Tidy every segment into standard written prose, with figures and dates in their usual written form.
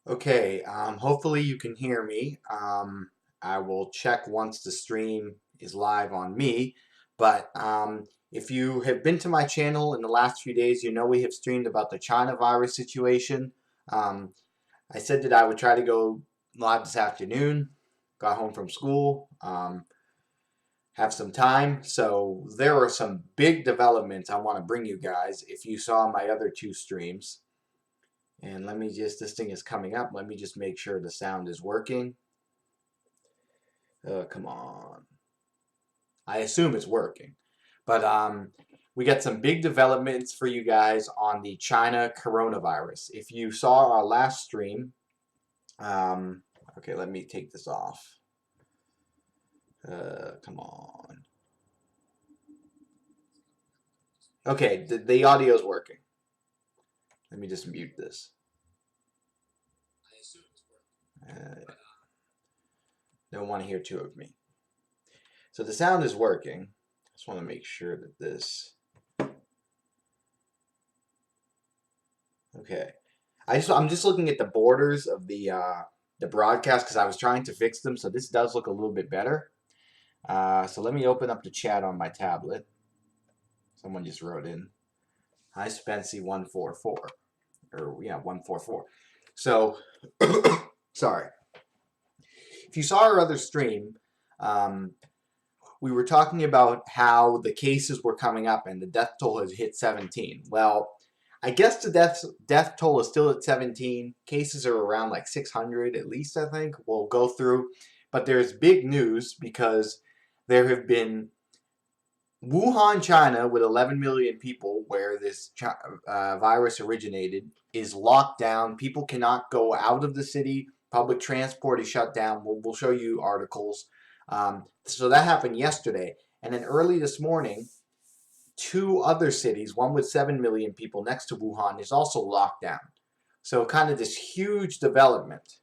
Okay, hopefully you can hear me. I will check once the stream is live on me. But if you have been to my channel in the last few days, you know we have streamed about the China virus situation. Um, I said that I would try to go live this afternoon. Got home from school, have some time. So there are some big developments I want to bring you guys. If you saw my other two streams. And let me just, this thing is coming up. Let me just make sure the sound is working. Come on. I assume it's working. But we got some big developments for you guys on the China coronavirus. If you saw our last stream, okay, let me take this off. Come on. Okay, the audio is working. Let me just mute this. Don't want to hear two of me. So the sound is working. I just want to make sure that this. Okay. I'm just looking at the borders of the broadcast because I was trying to fix them, so this does look a little bit better. So let me open up the chat on my tablet. Someone just wrote in. Hi Spency144. Or yeah, 144. So sorry. If you saw our other stream, we were talking about how the cases were coming up and the death toll has hit 17. Well, I guess the death toll is still at 17. Cases are around like 600 at least, I think. We'll go through. But there's big news because there have been Wuhan, China, with 11 million people where this virus originated, is locked down. People cannot go out of the city. Public transport is shut down. We'll show you articles. So that happened yesterday. And then early this morning, two other cities, one with 7 million people next to Wuhan, is also locked down. So kind of this huge development.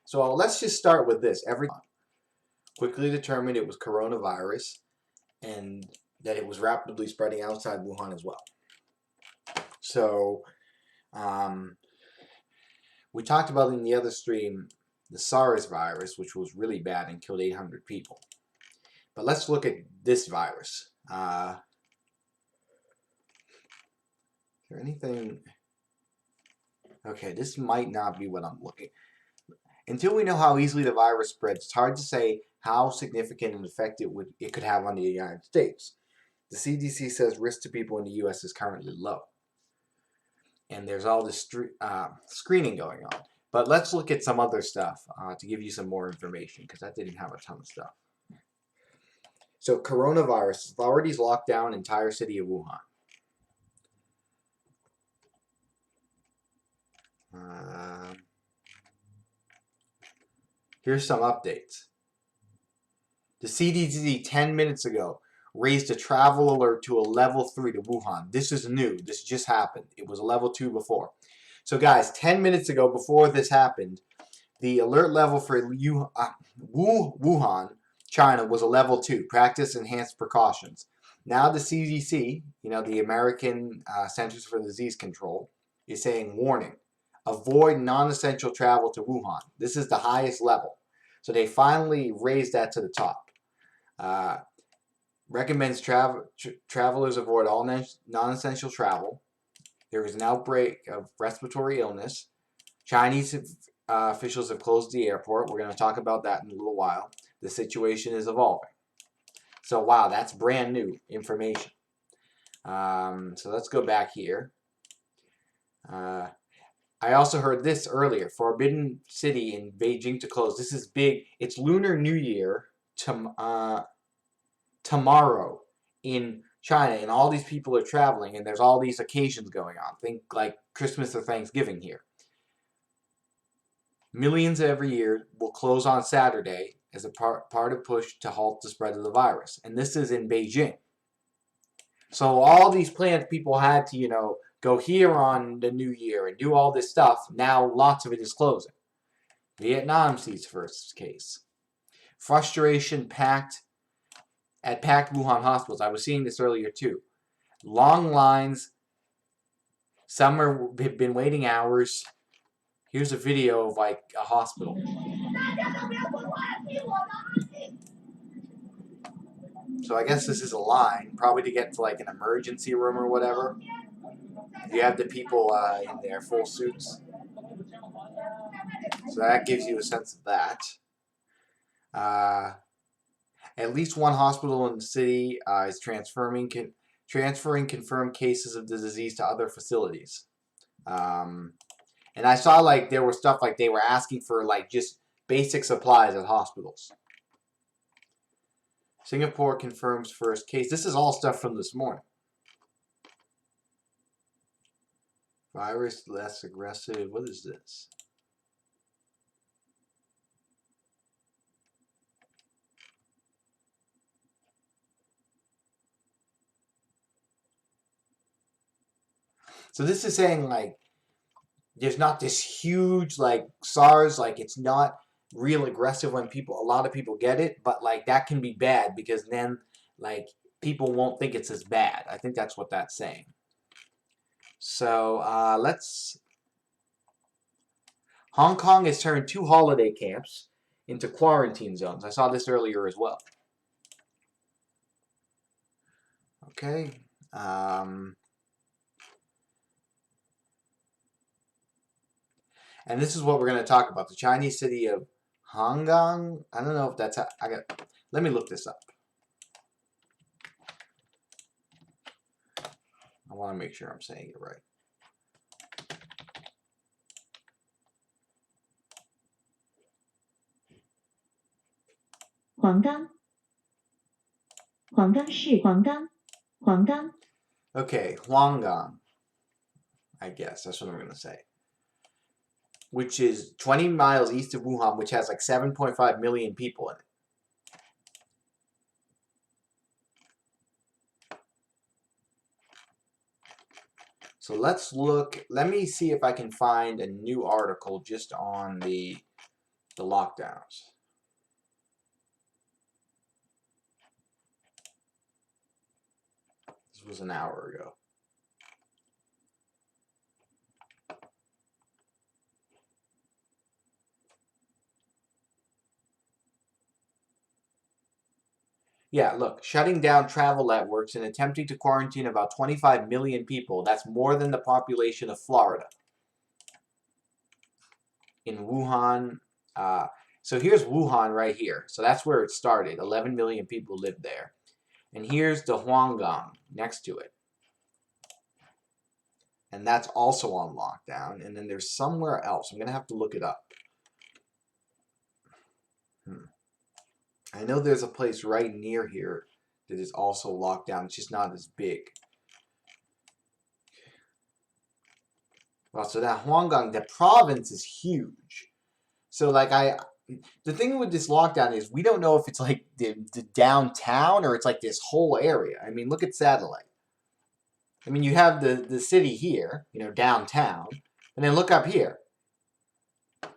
So let's just start with this. Everyone quickly determined it was coronavirus and that it was rapidly spreading outside Wuhan as well. So we talked about in the other stream the SARS virus, which was really bad and killed 800 people. But let's look at this virus. Is there anything? Okay, this might not be what I'm looking. Until we know how easily the virus spreads, it's hard to say how significant an effect it could have on the United States. The CDC says risk to people in the U.S. is currently low. And there's all this screening going on. But let's look at some other stuff to give you some more information, because that didn't have a ton of stuff. So coronavirus, authorities locked down entire city of Wuhan. Here's some updates. The CDC 10 minutes ago raised a travel alert to a level 3 to Wuhan. This is new. This just happened. It was a level 2 before. So guys, 10 minutes ago, before this happened, the alert level for Wuhan, China, was a level 2. Practice enhanced precautions. Now the CDC, the American Centers for Disease Control, is saying, warning, avoid non-essential travel to Wuhan. This is the highest level. So they finally raised that to the top. Recommends travelers avoid all non-essential travel. There is an outbreak of respiratory illness. Chinese officials have closed the airport. We're going to talk about that in a little while. The situation is evolving. So wow, that's brand new information. So let's go back here. I also heard this earlier. Forbidden City in Beijing to close. This is big. It's Lunar New Year tomorrow in China, and all these people are traveling, and there's all these occasions going on. Think like Christmas or Thanksgiving here. Millions every year will close on Saturday as a part of push to halt the spread of the virus. And this is in Beijing. So all these plans people had to, go here on the New Year and do all this stuff, now lots of it is closing. Vietnam sees first case. Frustration at packed Wuhan hospitals. I was seeing this earlier too. Long lines. Some have been waiting hours. Here's a video of like a hospital. So I guess this is a line, probably to get to like an emergency room or whatever. You have the people in their full suits. So that gives you a sense of that. At least one hospital in the city is transferring confirmed cases of the disease to other facilities. And I saw like there was stuff like they were asking for like just basic supplies at hospitals. Singapore confirms first case. This is all stuff from this morning. Virus less aggressive. What is this? So this is saying like there's not this huge like SARS, like it's not real aggressive when a lot of people get it, but like that can be bad because then like people won't think it's as bad. I think that's what that's saying. So Hong Kong has turned 2 holiday camps into quarantine zones. I saw this earlier as well. Okay. And this is what we're going to talk about. The Chinese city of Hongkong. I don't know if that's how, let me look this up. I want to make sure I'm saying it right. Okay, Huanggang. I guess that's what I'm going to say. Which is 20 miles east of Wuhan, which has like 7.5 million people in it. So let's look. Let me see if I can find a new article just on the lockdowns. This was an hour ago. Yeah, look, shutting down travel networks and attempting to quarantine about 25 million people. That's more than the population of Florida. In Wuhan, so here's Wuhan right here. So that's where it started. 11 million people lived there. And here's the Huanggang next to it. And that's also on lockdown. And then there's somewhere else. I'm going to have to look it up. I know there's a place right near here that is also locked down. It's just not as big. Well, so that Huanggang, the province is huge. So like the thing with this lockdown is we don't know if it's like the downtown or it's like this whole area. I mean, look at satellite. I mean, you have the city here, you know, downtown, and then look up here.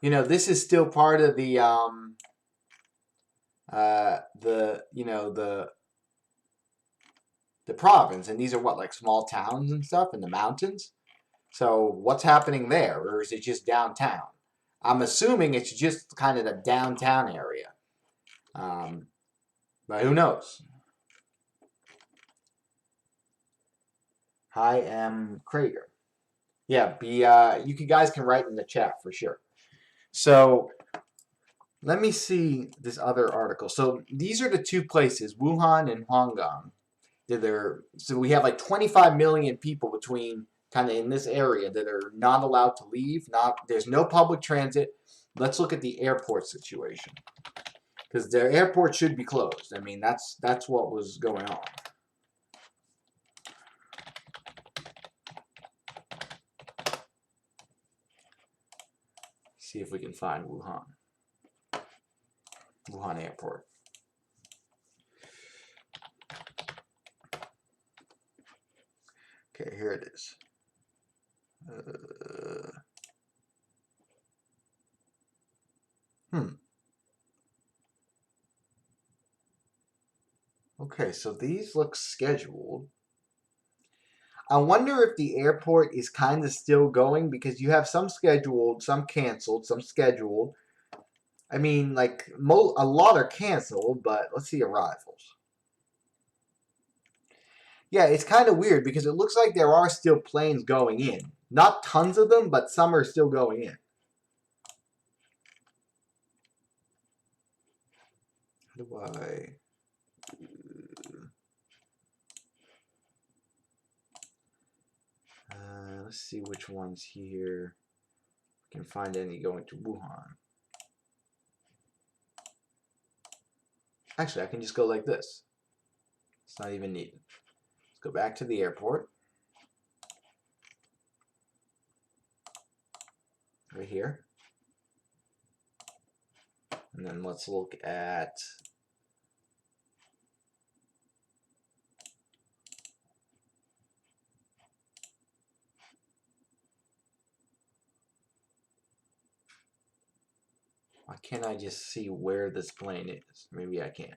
You know, this is still part of the province, and these are what, like small towns and stuff in the mountains. So what's happening there, or is it just downtown? I'm assuming it's just kind of the downtown area, but who knows? Hi, M. Krager. Yeah, you guys can write in the chat for sure. So let me see this other article. So these are the two places, Wuhan and Huanggang. So we have like 25 million people between kind of in this area that are not allowed to leave. There's no public transit. Let's look at the airport situation, because their airport should be closed. I mean, that's what was going on. See if we can find Wuhan Airport. Okay, here it is. Okay, so these look scheduled. I wonder if the airport is kind of still going because you have some scheduled, some canceled, some scheduled. I mean, like a lot are canceled, but let's see arrivals. Yeah, it's kind of weird because it looks like there are still planes going in. Not tons of them, but some are still going in. How do I... let's see which ones here. Can find any going to Wuhan. Actually, I can just go like this. It's not even needed. Let's go back to the airport. Right here. And then let's look at... Why can't I just see where this plane is? Maybe I can't.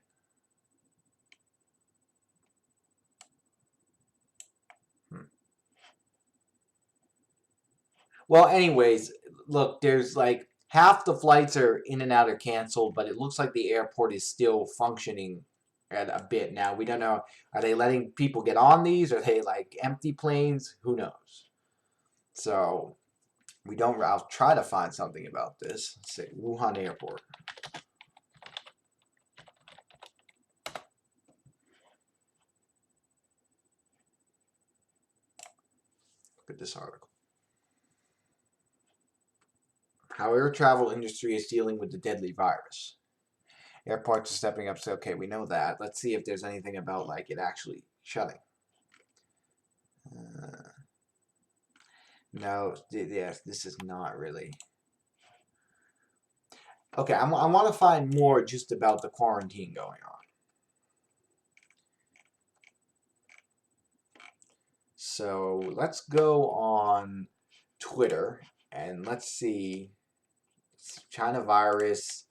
Well, anyways, look, there's like half the flights are in and out or canceled, but it looks like the airport is still functioning at a bit now. We don't know. Are they letting people get on these? Are they like empty planes? Who knows? So we don't. I'll try to find something about this. Let's say Wuhan Airport. Look at this article. How air travel industry is dealing with the deadly virus. Airports are stepping up. So okay, we know that. Let's see if there's anything about like it actually shutting. No, yes, this is not really. Okay, I want to find more just about the quarantine going on. So let's go on Twitter and let's see. China virus.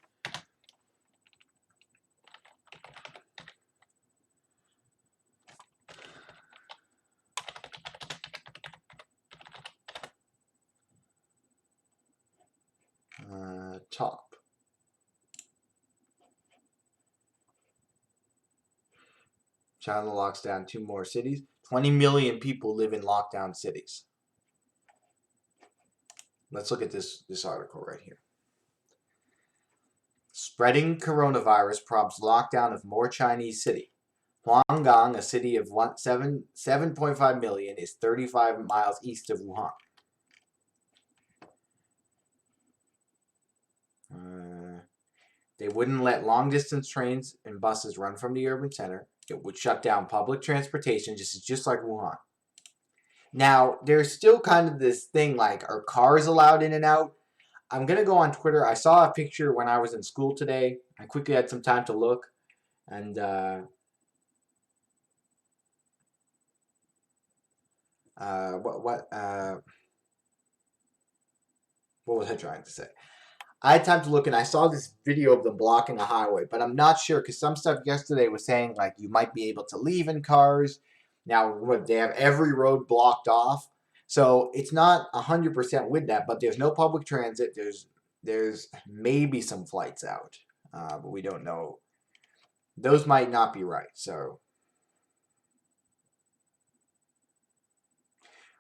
Top. China locks down 2 more cities. 20 million people live in lockdown cities. Let's look at this article right here. Spreading coronavirus prompts lockdown of more Chinese city. Huanggang, a city of 7.5 million, is 35 miles east of Wuhan. They wouldn't let long-distance trains and buses run from the urban center. It would shut down public transportation, just like Wuhan. Now, there's still kind of this thing like, are cars allowed in and out? I'm going to go on Twitter. I saw a picture when I was in school today. I quickly had some time to look. And what was I trying to say? I had time to look and I saw this video of them blocking a highway, but I'm not sure because some stuff yesterday was saying like you might be able to leave in cars. Now they have every road blocked off, so it's not 100% with that. But there's no public transit. There's maybe some flights out, but we don't know. Those might not be right. So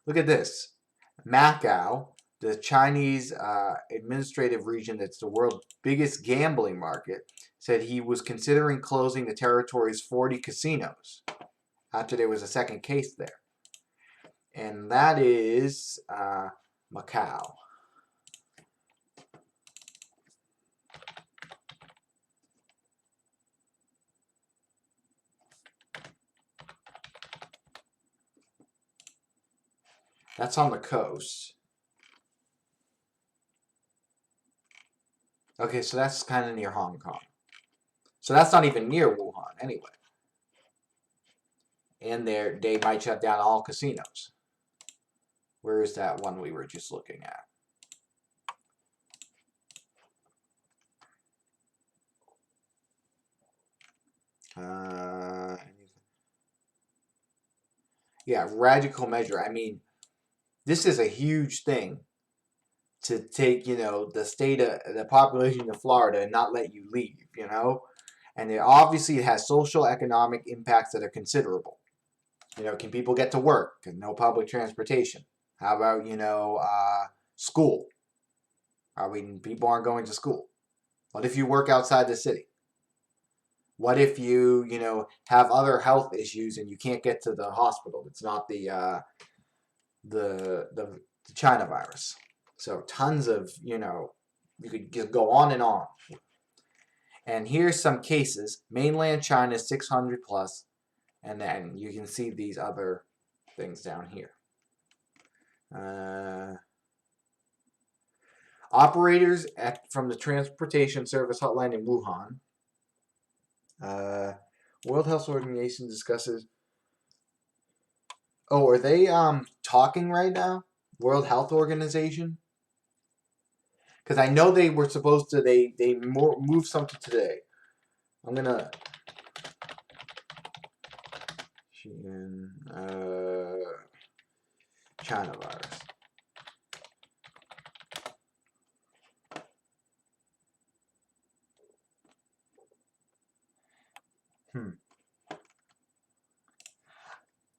look at this, Macau, the Chinese administrative region that's the world's biggest gambling market, said he was considering closing the territory's 40 casinos after there was a second case there. And that is Macau. That's on the coast. Okay, so that's kind of near Hong Kong. So that's not even near Wuhan anyway. And they might shut down all casinos. Where is that one we were just looking at? Yeah, radical measure. I mean, this is a huge thing to take, the population of Florida and not let you leave, And obviously it has social economic impacts that are considerable. Can people get to work? Because no public transportation. How about, school? People aren't going to school. What if you work outside the city? What if you, have other health issues and you can't get to the hospital? It's not the China virus. So tons of, you could just go on and on. And here's some cases. Mainland China 600 plus, and then you can see these other things down here. Operators from the Transportation Service Hotline in Wuhan. World Health Organization discusses. Oh, are they talking right now? World Health Organization? Because I know they were supposed to. They moved something today. I'm gonna. China virus.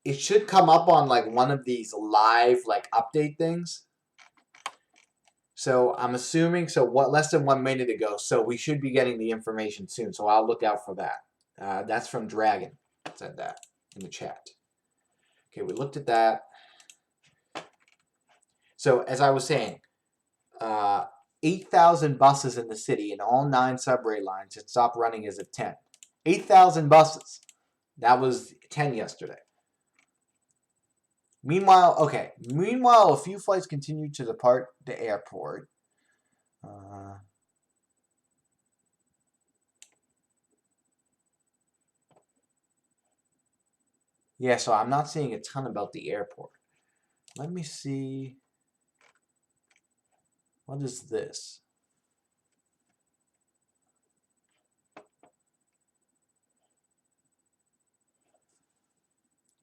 It should come up on like one of these live like update things. So I'm assuming less than 1 minute ago. So we should be getting the information soon. So I'll look out for that. That's from Dragon. Said that in the chat. Okay, we looked at that. So as I was saying, 8,000 buses in the city and all 9 subway lines had stopped running as of 10. 8,000 buses. That was 10 yesterday. Meanwhile, a few flights continue to depart the airport. Yeah, so I'm not seeing a ton about the airport. Let me see. What is this?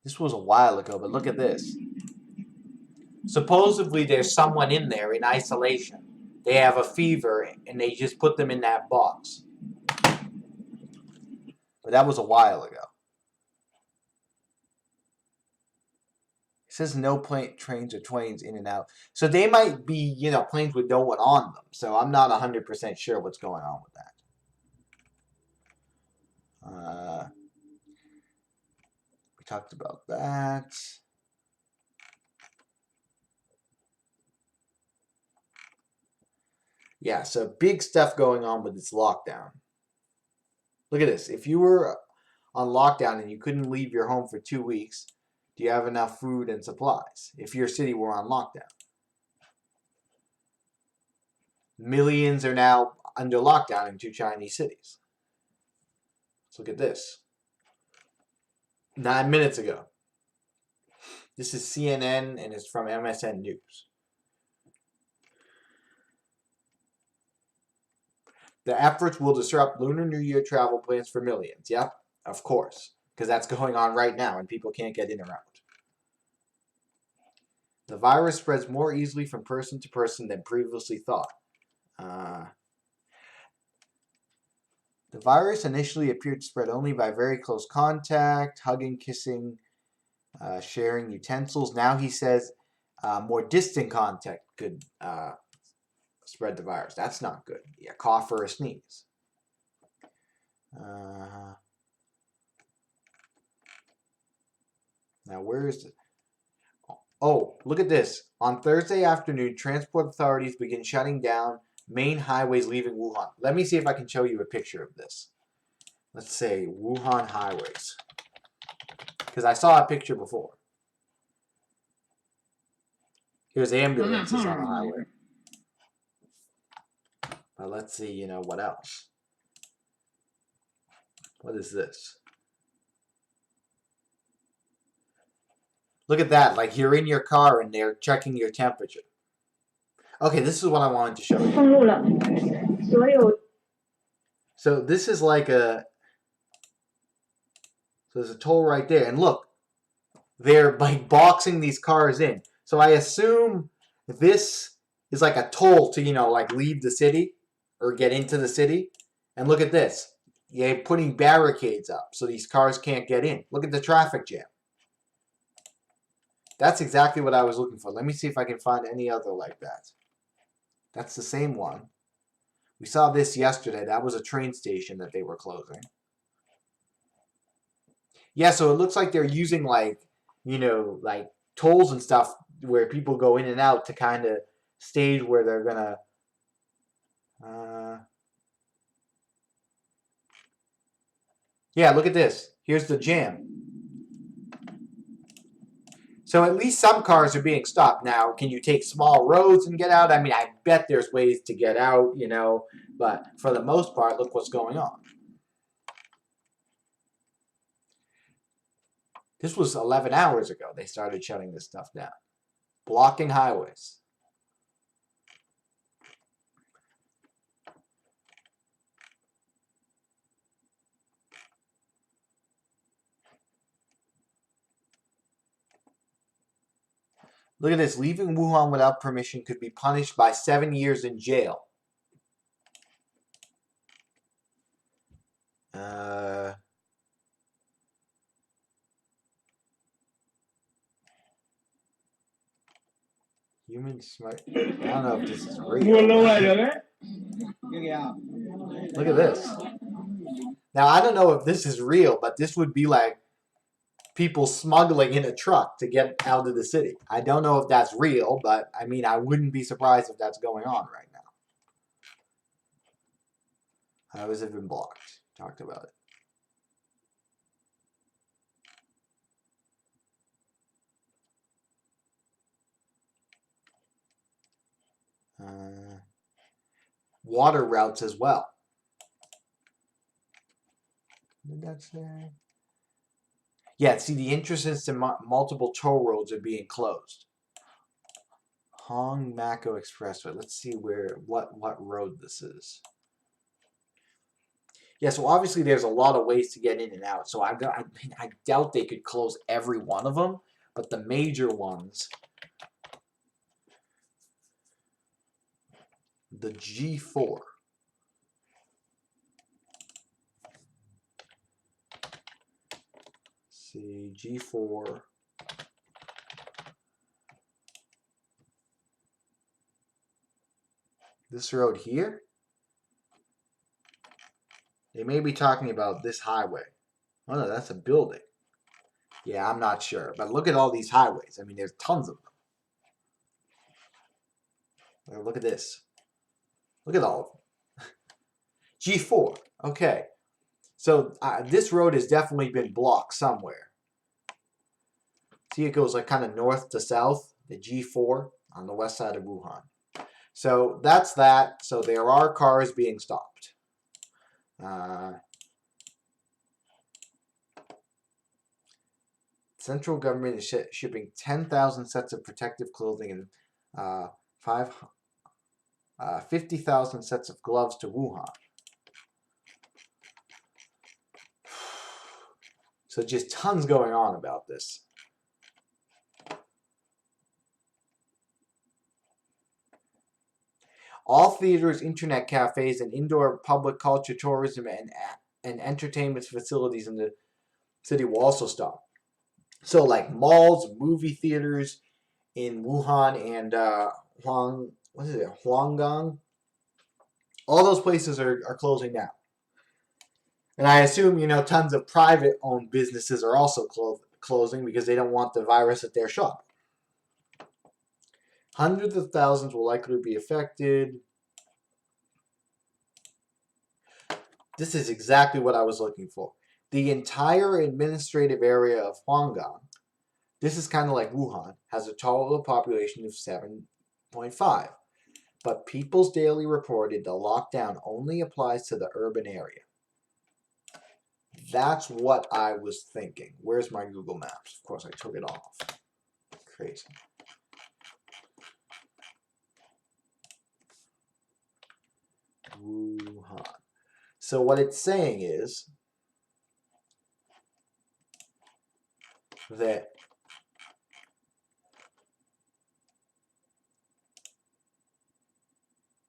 This was a while ago, but look at this. Supposedly there's someone in there in isolation. They have a fever and they just put them in that box. But that was a while ago. It says no trains or planes in and out. So they might be, planes with no one on them. So I'm not 100% sure what's going on with that. We talked about that. Yeah, so big stuff going on with this lockdown. Look at this. If you were on lockdown and you couldn't leave your home for 2 weeks, do you have enough food and supplies? If your city were on lockdown. Millions are now under lockdown in 2 Chinese cities. Let's look at this. 9 minutes ago. This is CNN and it's from MSN News. The efforts will disrupt Lunar New Year travel plans for millions. Yep, of course. Because that's going on right now and people can't get in or out. The virus spreads more easily from person to person than previously thought. The virus initially appeared to spread only by very close contact, hugging, kissing, sharing utensils. Now he says more distant contact could spread the virus. That's not good. Yeah, cough or a sneeze. Now where is it? Oh, look at this. On Thursday afternoon, transport authorities begin shutting down main highways leaving Wuhan. Let me see if I can show you a picture of this. Let's say Wuhan highways. Because I saw a picture before. Here's ambulances on the highway. But let's see, what else? What is this? Look at that. Like you're in your car and they're checking your temperature. Okay, this is what I wanted to show you. So this is like so there's a toll right there. And look, they're like boxing these cars in. So I assume this is like a toll to, like leave the city or get into the city. And look at this. You're putting barricades up so these cars can't get in. Look at the traffic jam. That's exactly what I was looking for. Let me see if I can find any other like that. That's the same one. We saw this yesterday. That was a train station that they were closing. Yeah, so it looks like they're using like, like tolls and stuff where people go in and out to kind of stage where they're gonna. Yeah, look at this. Here's the jam. So at least some cars are being stopped. Now, can you take small roads and get out? I mean, I bet there's ways to get out, but for the most part, look what's going on. This was 11 hours ago they started shutting this stuff down. Blocking highways. Look at this. Leaving Wuhan without permission could be punished by 7 years in jail. Human smart. I don't know if this is real. Look at this. Now, I don't know if this is real, but this would be like people smuggling in a truck to get out of the city. I don't know if that's real, but I mean, I wouldn't be surprised if that's going on right now. How has it been blocked? Talked about it. Water routes as well. Did that say? Yeah, see, the entrances to multiple toll roads are being closed. Hong Mako Expressway. Let's see what road this is. Yeah, so obviously there's a lot of ways to get in and out. So I doubt they could close every one of them, but the major ones, the G4. See, G4. This road here? They may be talking about this highway. Oh no, that's a building. Yeah, I'm not sure. But look at all these highways. I mean, there's tons of them. Look at this. Look at all of them. G4. Okay. So this road has definitely been blocked somewhere. See, it goes like kind of north to south, the G4 on the west side of Wuhan. So that's that. So there are cars being stopped. Central government is shipping 10,000 sets of protective clothing and 50,000 sets of gloves to Wuhan. So just tons going on about this. All theaters, internet cafes, and indoor public culture, tourism, and entertainment facilities in the city will also stop. So like malls, movie theaters in Wuhan and Huanggang, all those places are closing down. And I assume, tons of private-owned businesses are also closing because they don't want the virus at their shop. Hundreds of thousands will likely be affected. This is exactly what I was looking for. The entire administrative area of Huanggang, this is kind of like Wuhan, has a total population of 7.5. But People's Daily reported the lockdown only applies to the urban area. That's what I was thinking. Where's my Google Maps? Of course, I took it off. Crazy. Wuhan. So what it's saying is that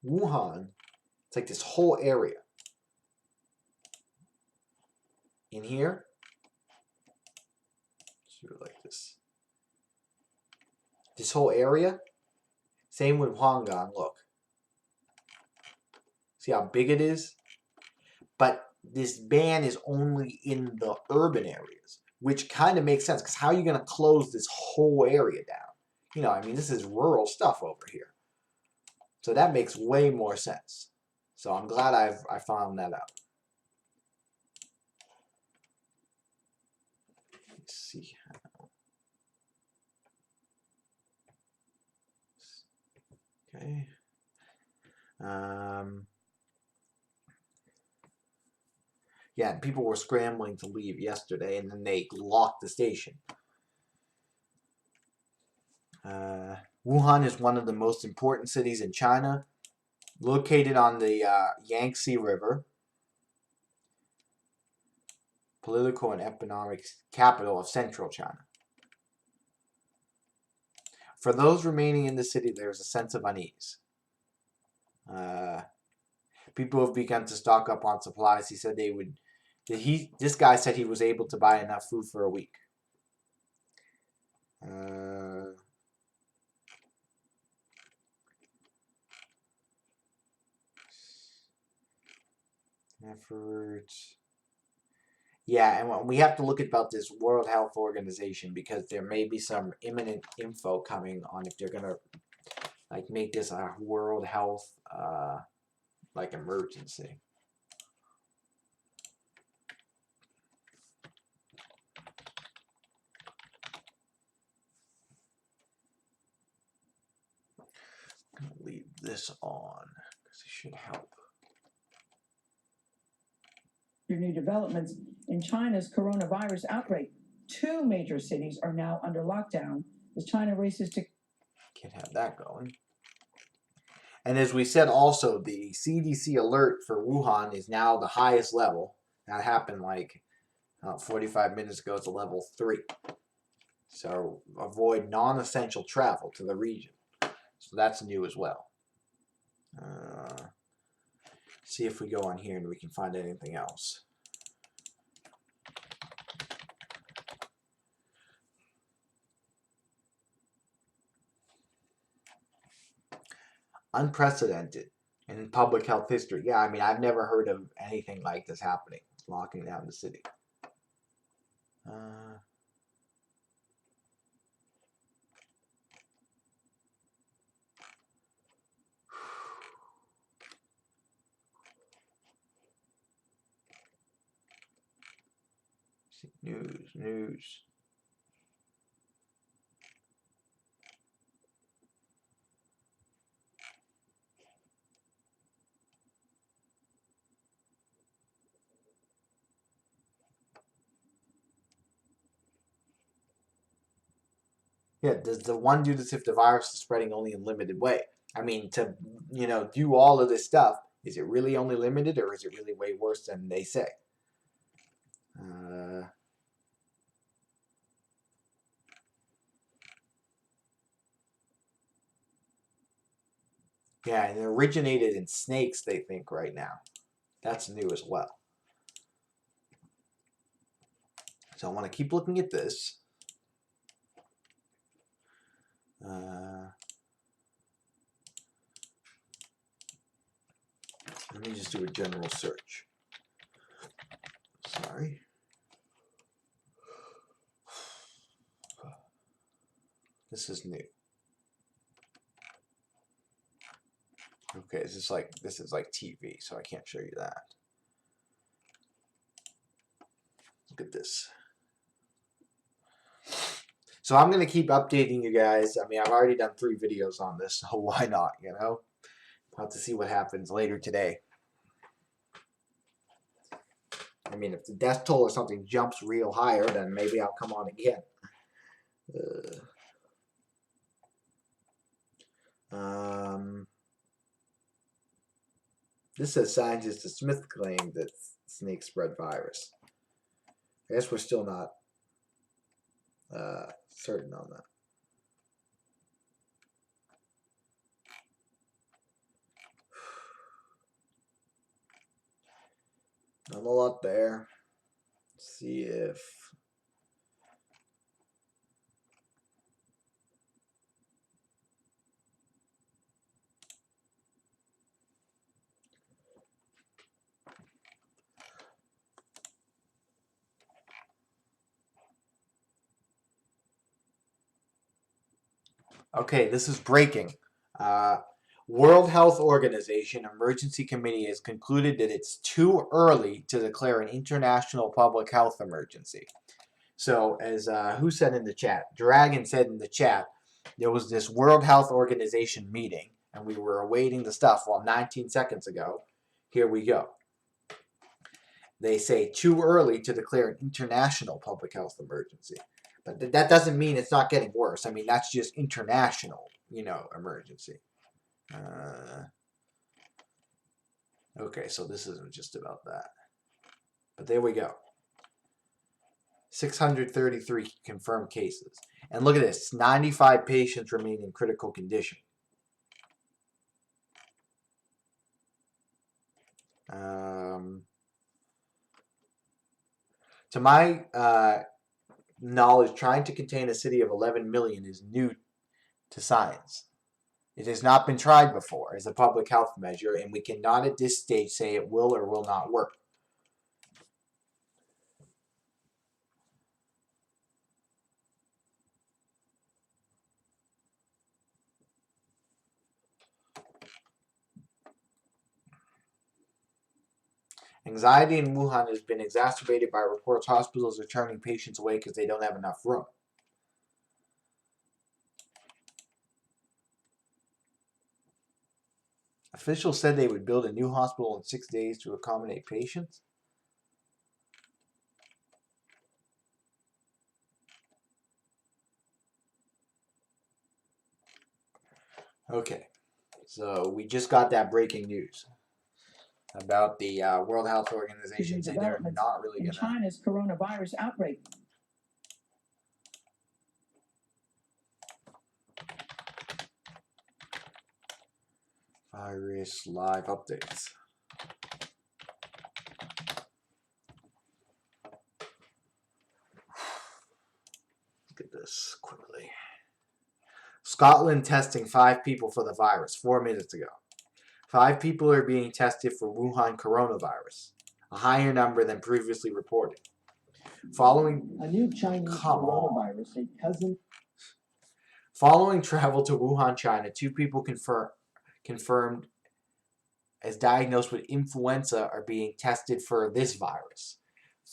Wuhan, it's like this whole area. In here, let's do it like this. This whole area, same with Huanggang, look. See how big it is? But this ban is only in the urban areas, which kind of makes sense, because how are you going to close this whole area down? You know, I mean, this is rural stuff over here. So that makes way more sense. So I'm glad I found that out. Let's see. Okay. Yeah, people were scrambling to leave yesterday, and then they locked the station. Wuhan is one of the most important cities in China, located on the Yangtze River, political and economic capital of central China. For those remaining in the city, there's a sense of unease. People have begun to stock up on supplies. He said they would. This guy said he was able to buy enough food for a week. Efforts. Yeah, and we have to look about this World Health Organization, because there may be some imminent info coming on if they're gonna like make this a World Health like emergency. I'm gonna leave this on because it should help. New developments in China's coronavirus outbreak. 2 major cities are now under lockdown as China races to... Can't have that going. And as we said also, the CDC alert for Wuhan is now the highest level. That happened like 45 minutes ago. It's a level 3. So avoid non-essential travel to the region. So that's new as well. See if we go on here and we can find anything else. Unprecedented in public health history. Yeah, I mean, I've never heard of anything like this happening, locking down the city. News. Yeah, does the one do this if the virus is spreading only in limited way? I mean, to, do all of this stuff, is it really only limited, or is it really way worse than they say? Yeah, and it originated in snakes, they think, right now. That's new as well. So I want to keep looking at this. Let me just do a general search. Sorry. This is new. Okay, this is like TV, so I can't show you that. Look at this. So I'm going to keep updating you guys. I mean, I've already done 3 videos on this, so why not, I'll have to see what happens later today. I mean, if the death toll or something jumps real higher, then maybe I'll come on again. This says scientist Smith claimed that snakes spread virus. I guess we're still not certain on that. Not a lot there. Let's see if... Okay, this is breaking. World Health Organization Emergency Committee has concluded that it's too early to declare an international public health emergency. So, as who said in the chat? Dragon said in the chat, there was this World Health Organization meeting, and we were awaiting the stuff. Well, 19 seconds ago, here we go. They say too early to declare an international public health emergency. But that doesn't mean it's not getting worse. I mean, that's just international, emergency. Okay, so this isn't just about that. But there we go. 633 confirmed cases. And look at this, 95 patients remain in critical condition. To my knowledge, trying to contain a city of 11 million is new to science. It has not been tried before as a public health measure, and we cannot at this stage say it will or will not work. Anxiety in Wuhan has been exacerbated by reports hospitals are turning patients away because they don't have enough room. Officials said they would build a new hospital in 6 days to accommodate patients. Okay, so we just got that breaking news about the World Health Organization saying they're not really going to... China's coronavirus outbreak. Virus live updates. Look at this quickly. Scotland testing 5 people for the virus 4 minutes ago. 5 people are being tested for Wuhan coronavirus, a higher number than previously reported. Following A new Chinese coronavirus, a cousin. Following travel to Wuhan, China, 2 people confirmed as diagnosed with influenza are being tested for this virus.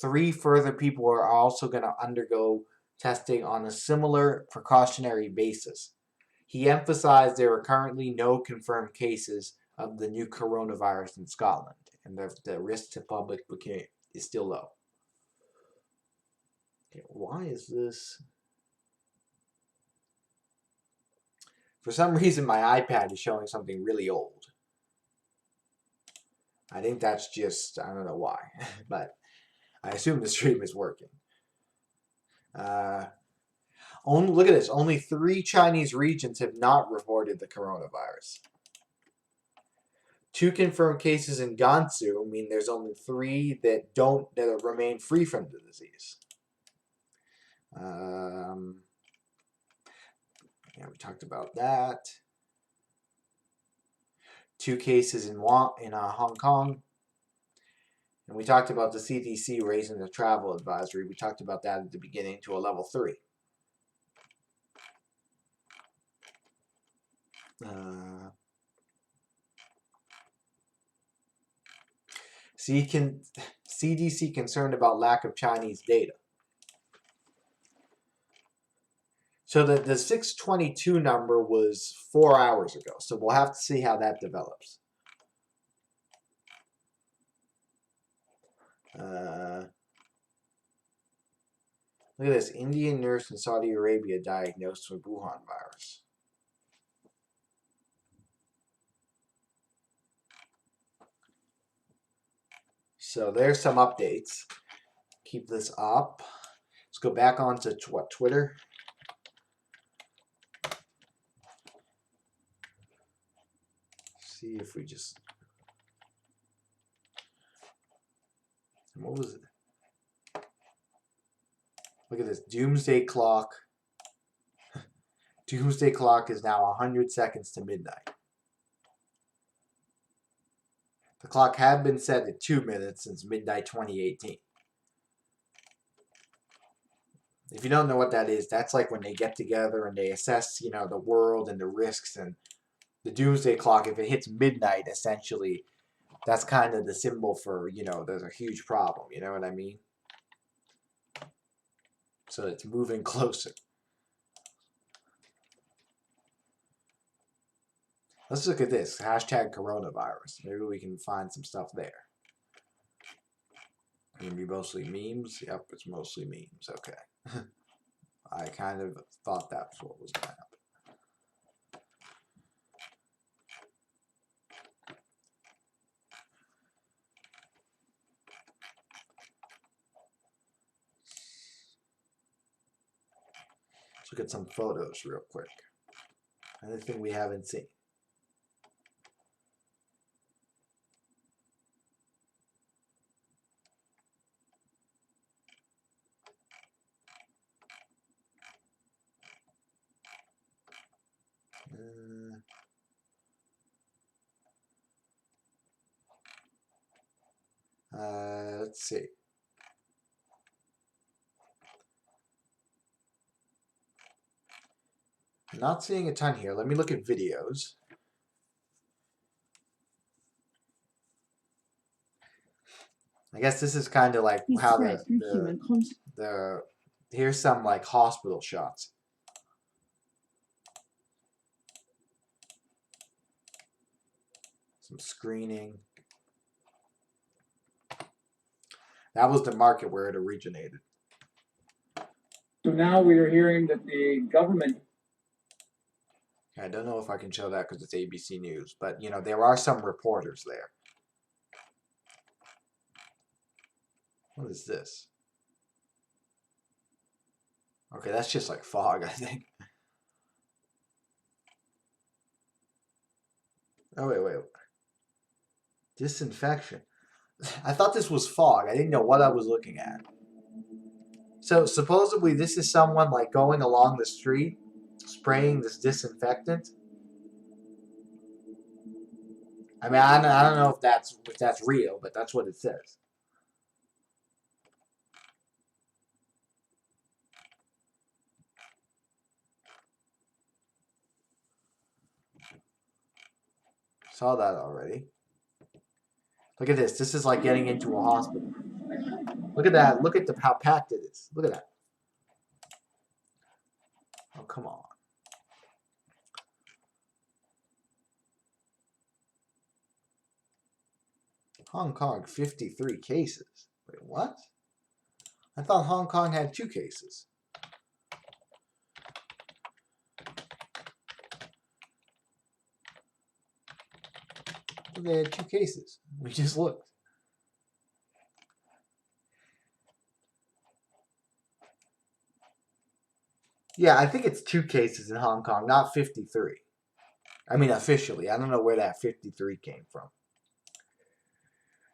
3 further people are also going to undergo testing on a similar precautionary basis. He emphasized there are currently no confirmed cases of the new coronavirus in Scotland, and the risk to public is still low. Okay, why is this? For some reason, my iPad is showing something really old. I think that's just, I don't know why, but I assume the stream is working. Look at this. Only 3 Chinese regions have not reported the coronavirus. 2 confirmed cases in Gansu mean there's only 3 that remain free from the disease. Yeah, we talked about that. 2 cases in Hong Kong. And we talked about the CDC raising the travel advisory. We talked about that at the beginning to a level 3. CDC concerned about lack of Chinese data. So the 622 number was 4 hours ago. So we'll have to see how that develops. Look at this. Indian nurse in Saudi Arabia diagnosed with Wuhan virus. So there's some updates. Keep this up. Let's go back on to Twitter. See if we just... What was it? Look at this. Doomsday clock. Doomsday clock is now 100 seconds to midnight. The clock had been set at 2 minutes since midnight 2018. If you don't know what that is, that's like when they get together and they assess, the world and the risks, and the doomsday clock, if it hits midnight, essentially, that's kind of the symbol for, there's a huge problem. You know what I mean? So it's moving closer. Let's look at this. Hashtag coronavirus. Maybe we can find some stuff there. Gonna be mostly memes? Yep, it's mostly memes. Okay. I kind of thought that's what was going to happen. Let's look at some photos real quick. Anything we haven't seen. Let's see. I'm not seeing a ton here. Let me look at videos. I guess this is kind of like how here's some like hospital shots. Some screening. That was the market where it originated. So now we are hearing that the government. I don't know if I can show that because it's ABC News, but there are some reporters there. What is this? Okay, that's just like fog, I think. Oh, wait. Disinfection. I thought this was fog. I didn't know what I was looking at. So supposedly this is someone like going along the street, spraying this disinfectant. I mean, I don't know if that's real, but that's what it says. Saw that already. Look at this. This is like getting into a hospital. Look at that. Look at how packed it is. Look at that. Oh, come on. Hong Kong, 53 cases. Wait, what? I thought Hong Kong had 2 cases. They had 2 cases. We just looked. Yeah, I think it's 2 cases in Hong Kong, not 53. I mean, officially. I don't know where that 53 came from.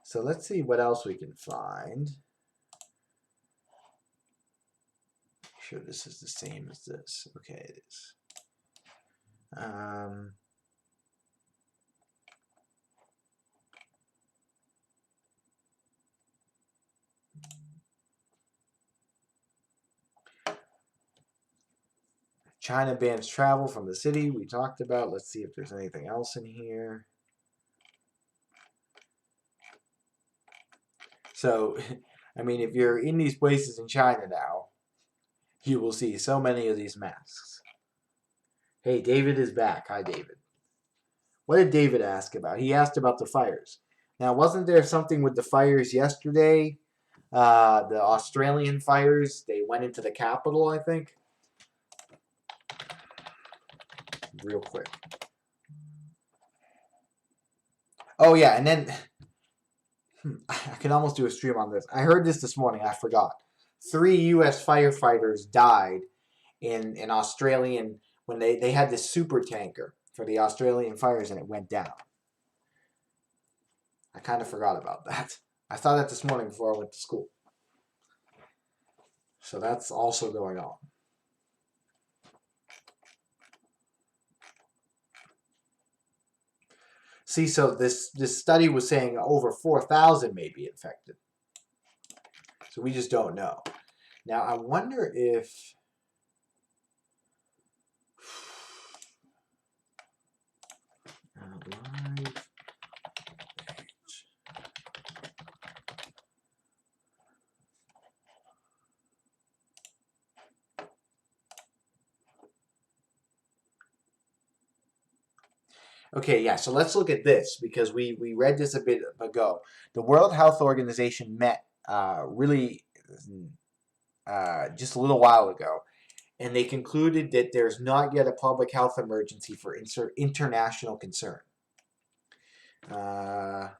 So let's see what else we can find. Sure, this is the same as this. Okay, it is. China bans travel from the city. We talked about. Let's see if there's anything else in here. So, I mean, if you're in these places in China now, you will see so many of these masks. Hey, David is back. Hi, David. What did David ask about? He asked about the fires. Now, wasn't there something with the fires yesterday? The Australian fires, they went into the capital, I think. Real quick. Oh, yeah, and then I can almost do a stream on this. I heard this morning. I forgot. 3 U.S. firefighters died in Australian when they had this super tanker for the Australian fires and it went down. I kind of forgot about that. I saw that this morning before I went to school. So that's also going on. See, so this study was saying over 4,000 may be infected. So we just don't know. Now, I wonder if... live page. Okay, yeah, so let's look at this because we read this a bit ago. The World Health Organization met really just a little while ago, and they concluded that there's not yet a public health emergency for international concern. The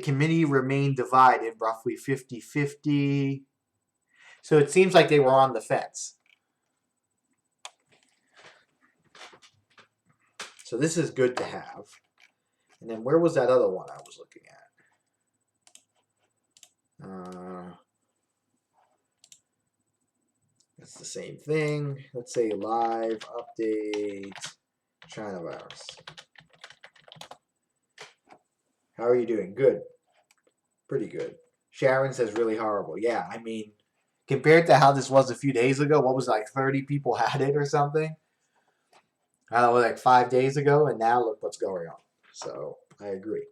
committee remained divided, roughly 50-50. So it seems like they were on the fence. So this is good to have. And then where was that other one I was looking at? It's the same thing. Let's say live update China virus. How are you doing? Good. Pretty good. Sharon says really horrible. Yeah, I mean, compared to how this was a few days ago, what was it, like 30 people had it or something? I don't know, like 5 days ago, and now look what's going on. So I agree.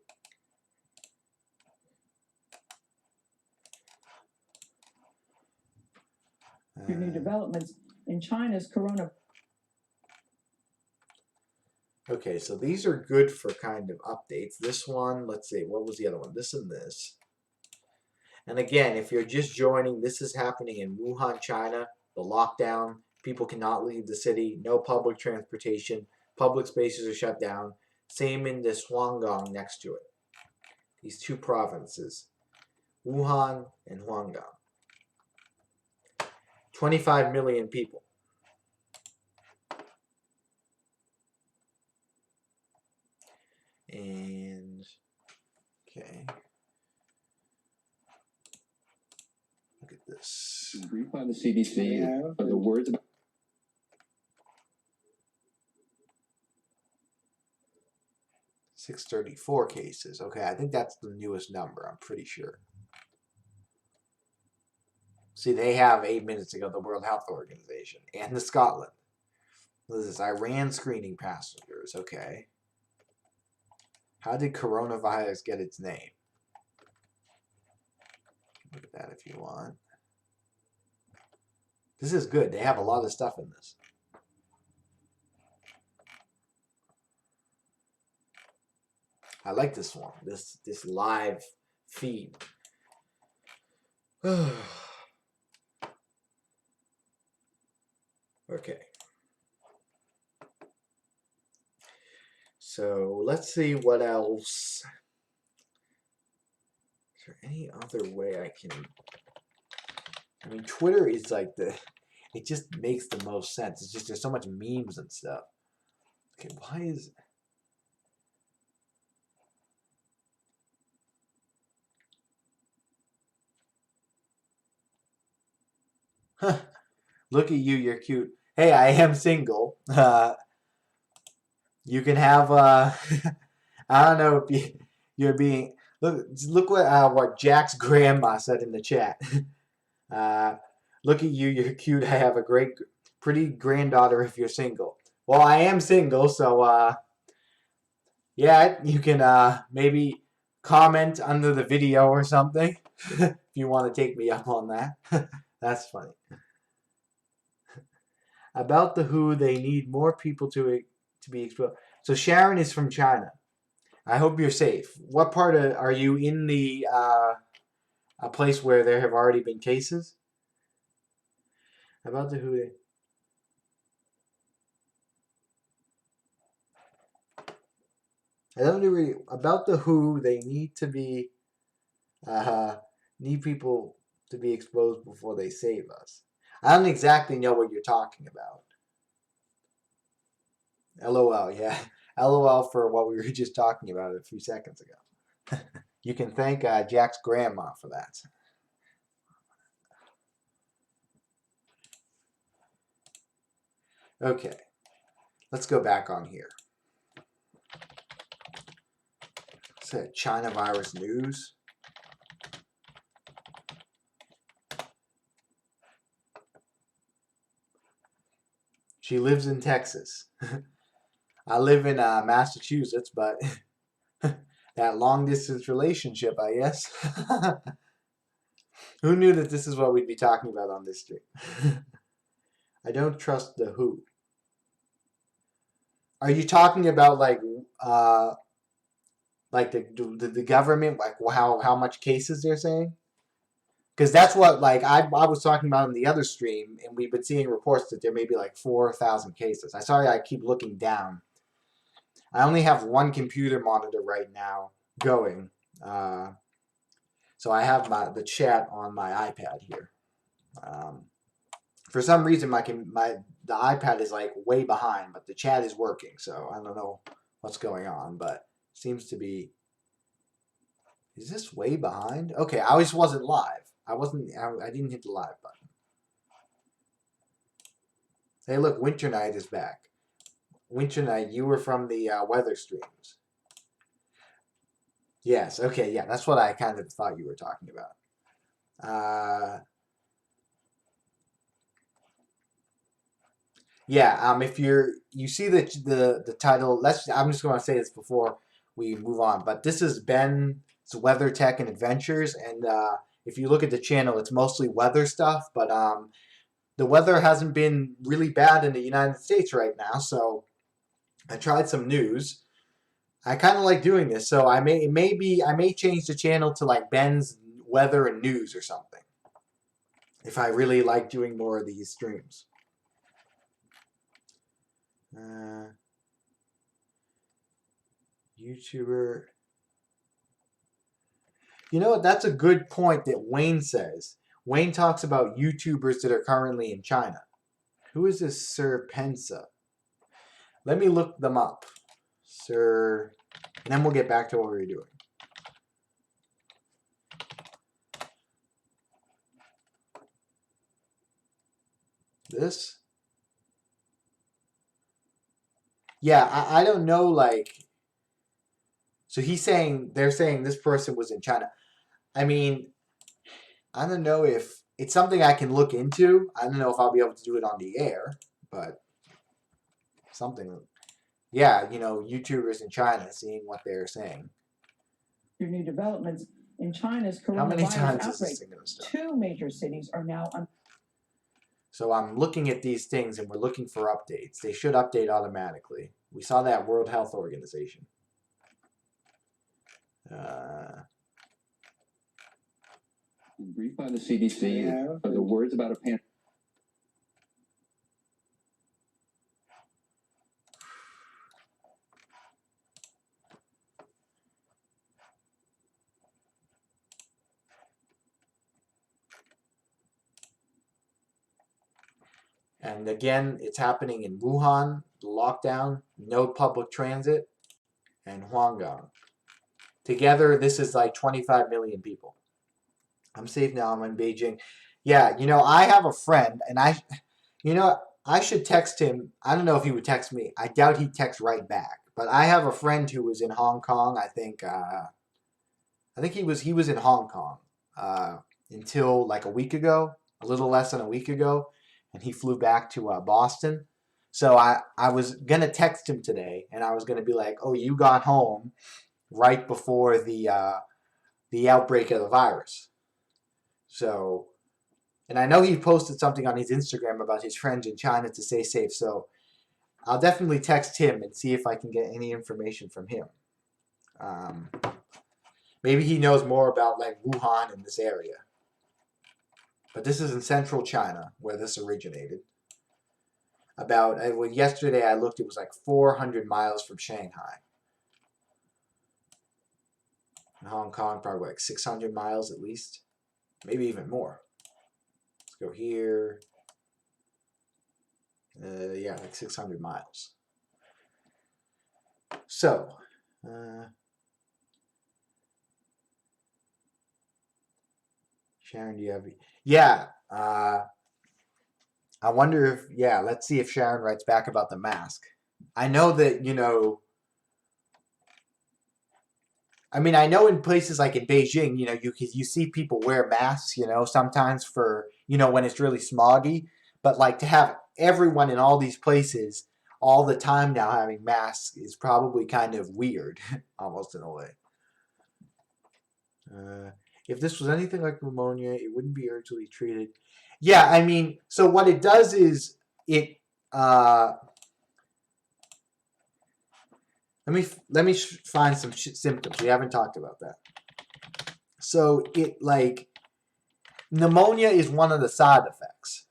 New developments in China's corona. Okay, so these are good for kind of updates. This one, let's see, what was the other one? This and this. And again, if you're just joining, this is happening in Wuhan, China. The lockdown, people cannot leave the city, no public transportation, public spaces are shut down. Same in the Guangdong next to it. These two provinces, Wuhan and Guangdong. 25 million people. And, okay. Look at this. Briefed by the CDC are the words about 634 cases. Okay, I think that's the newest number, I'm pretty sure. See, they have 8 minutes ago the World Health Organization and the Scotland. This is Iran screening passengers. Okay. How did coronavirus get its name? Look at that if you want. This is good. They have a lot of stuff in this. I like this one. This live feed. Okay. So let's see what else. Is there any other way I can... I mean, Twitter is like it just makes the most sense. It's just there's so much memes and stuff. Okay, why is... Huh. Look at you, you're cute. Hey, I am single. You can have I don't know if you're being look what Jack's grandma said in the chat. Look at you, you're cute. I have a pretty granddaughter if you're single. Well, I am single, so yeah, you can maybe comment under the video or something if you want to take me up on that. That's funny. About the WHO, they need more people to be exposed. So Sharon is from China. I hope you're safe. What part are you in the a place where there have already been cases? About the WHO. I don't agree. About the WHO, they need to be need people to be exposed before they save us. I don't exactly know what you're talking about. LOL, yeah. LOL for what we were just talking about a few seconds ago. You can thank Jack's grandma for that. Okay, let's go back on here. Say China virus news. She lives in Texas. I live in Massachusetts, but that long distance relationship, I guess. Who knew that this is what we'd be talking about on this stream? I don't trust the WHO. Are you talking about like the government, like how much cases they're saying? Because that's what like I was talking about in the other stream, and we've been seeing reports that there may be like 4,000 cases. I'm sorry, I keep looking down. I only have one computer monitor right now going, so I have the chat on my iPad here. For some reason, the iPad is like way behind, but the chat is working. So I don't know what's going on, but it seems to be. Is this way behind? Okay, I just wasn't live. I didn't hit the live button. Hey, look, Winter Night is back. Winter Night, you were from the weather streams. Yes. Okay. Yeah, that's what I kind of thought you were talking about. Yeah. If you see the title, I'm just going to say this before we move on, but this is Ben's Weather Tech and Adventures, and if you look at the channel, it's mostly weather stuff, but the weather hasn't been really bad in the United States right now, so I tried some news. I kind of like doing this, so I may change the channel to like Ben's Weather and News or something, if I really like doing more of these streams. YouTuber. You know what? That's a good point that Wayne says. Wayne talks about YouTubers that are currently in China. Who is this Sir Pensa? Let me look them up. Sir, and then we'll get back to what we were doing. This? Yeah, I don't know, like, so they're saying this person was in China. I mean, I don't know if it's something I can look into. I don't know if I'll be able to do it on the air, but something. Yeah, YouTubers in China, seeing what they're saying. Your new developments in China's How many coronavirus times is outbreak. this thing going to start? 2 major cities are now So I'm looking at these things and we're looking for updates. They should update automatically. We saw that World Health Organization. Briefed by the CDC are the words about a pandemic. And again, it's happening in Wuhan, the lockdown, no public transit, and Huanggang. Together, this is like 25 million people. I'm safe now. I'm in Beijing. Yeah, I have a friend, and I should text him. I don't know if he would text me. I doubt he'd text right back. But I have a friend who was in Hong Kong. I think he was in Hong Kong until like a week ago, a little less than a week ago, and he flew back to Boston. So I was gonna text him today, and I was gonna be like, "Oh, you got home right before the outbreak of the virus." So, and I know he posted something on his Instagram about his friends in China to stay safe. So I'll definitely text him and see if I can get any information from him. Maybe he knows more about like Wuhan in this area. But this is in central China where this originated. Yesterday I looked, it was like 400 miles from Shanghai. In Hong Kong, probably like 600 miles at least. Maybe even more. Let's go here. Yeah, like 600 miles. So, Sharon, do you have? Yeah. I wonder if, yeah, let's see if Sharon writes back about the mask. I know that, I mean, I know in places like in Beijing, you see people wear masks, sometimes for, when it's really smoggy. But like to have everyone in all these places all the time now having masks is probably kind of weird, almost in a way. If this was anything like pneumonia, it wouldn't be urgently treated. Yeah, I mean, so what it does is it. Let me find some symptoms. We haven't talked about that. So it like pneumonia is one of the side effects.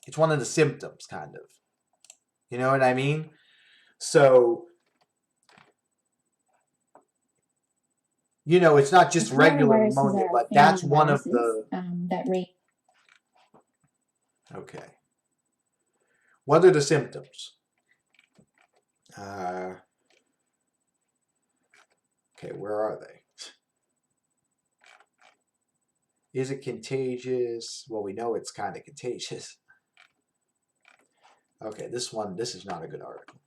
It's one of the symptoms, kind of. You know what I mean? So it's not just regular pneumonia, but that's one of the Okay. What are the symptoms? Okay, where are they? Is it contagious? Well, we know it's kind of contagious. Okay, this is not a good article.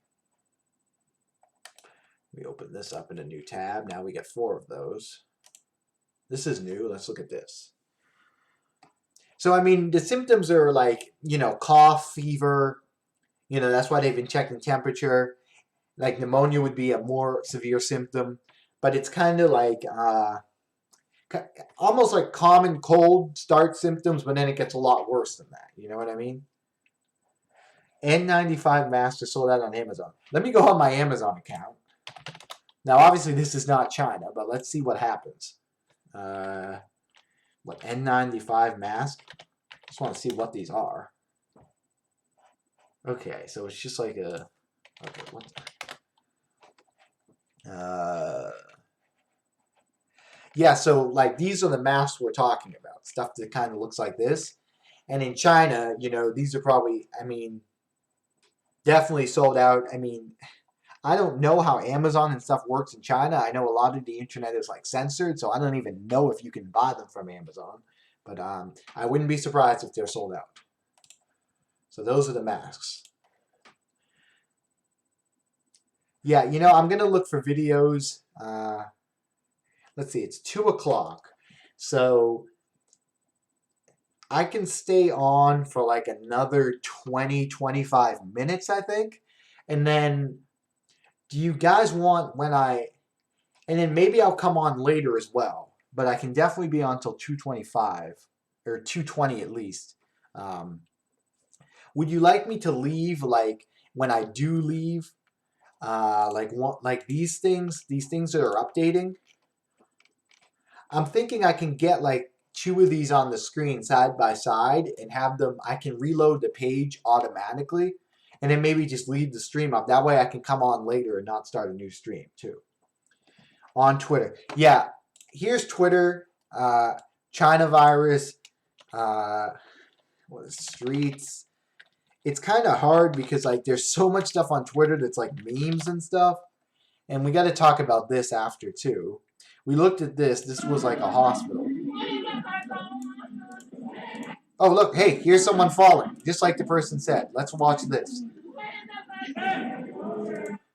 We open this up in a new tab. Now we get 4 of those. This is new. Let's look at this. So, I mean, the symptoms are like, cough, fever. That's why they've been checking temperature. Like pneumonia would be a more severe symptom. But it's kind of like, almost like common cold start symptoms, but then it gets a lot worse than that. You know what I mean? N95 masks are sold out on Amazon. Let me go on my Amazon account. Now, obviously, this is not China, but let's see what happens. What, N95 mask? Just want to see what these are. Okay, so it's just like a... Okay, what yeah, so like these are the masks we're talking about. Stuff that kind of looks like this. And in China, these are probably, I mean, definitely sold out. I mean, I don't know how Amazon and stuff works in China. I know a lot of the internet is like censored, so I don't even know if you can buy them from Amazon. But I wouldn't be surprised if they're sold out. So those are the masks. Yeah, I'm going to look for videos. Let's see, it's 2 o'clock. So I can stay on for like another 20, 25 minutes, I think. And then do you guys want and then maybe I'll come on later as well. But I can definitely be on till 2:25 or 2:20 at least. Would you like me to leave like when I do leave? Like these things that are updating. I'm thinking I can get like 2 of these on the screen side by side and have them. I can reload the page automatically, and then maybe just leave the stream up. That way I can come on later and not start a new stream too. On Twitter, yeah. Here's Twitter. China virus. Streets. It's kind of hard because like there's so much stuff on Twitter that's like memes and stuff. And we got to talk about this after too. We looked at this. This was like a hospital. Oh, look. Hey, here's someone falling. Just like the person said. Let's watch this.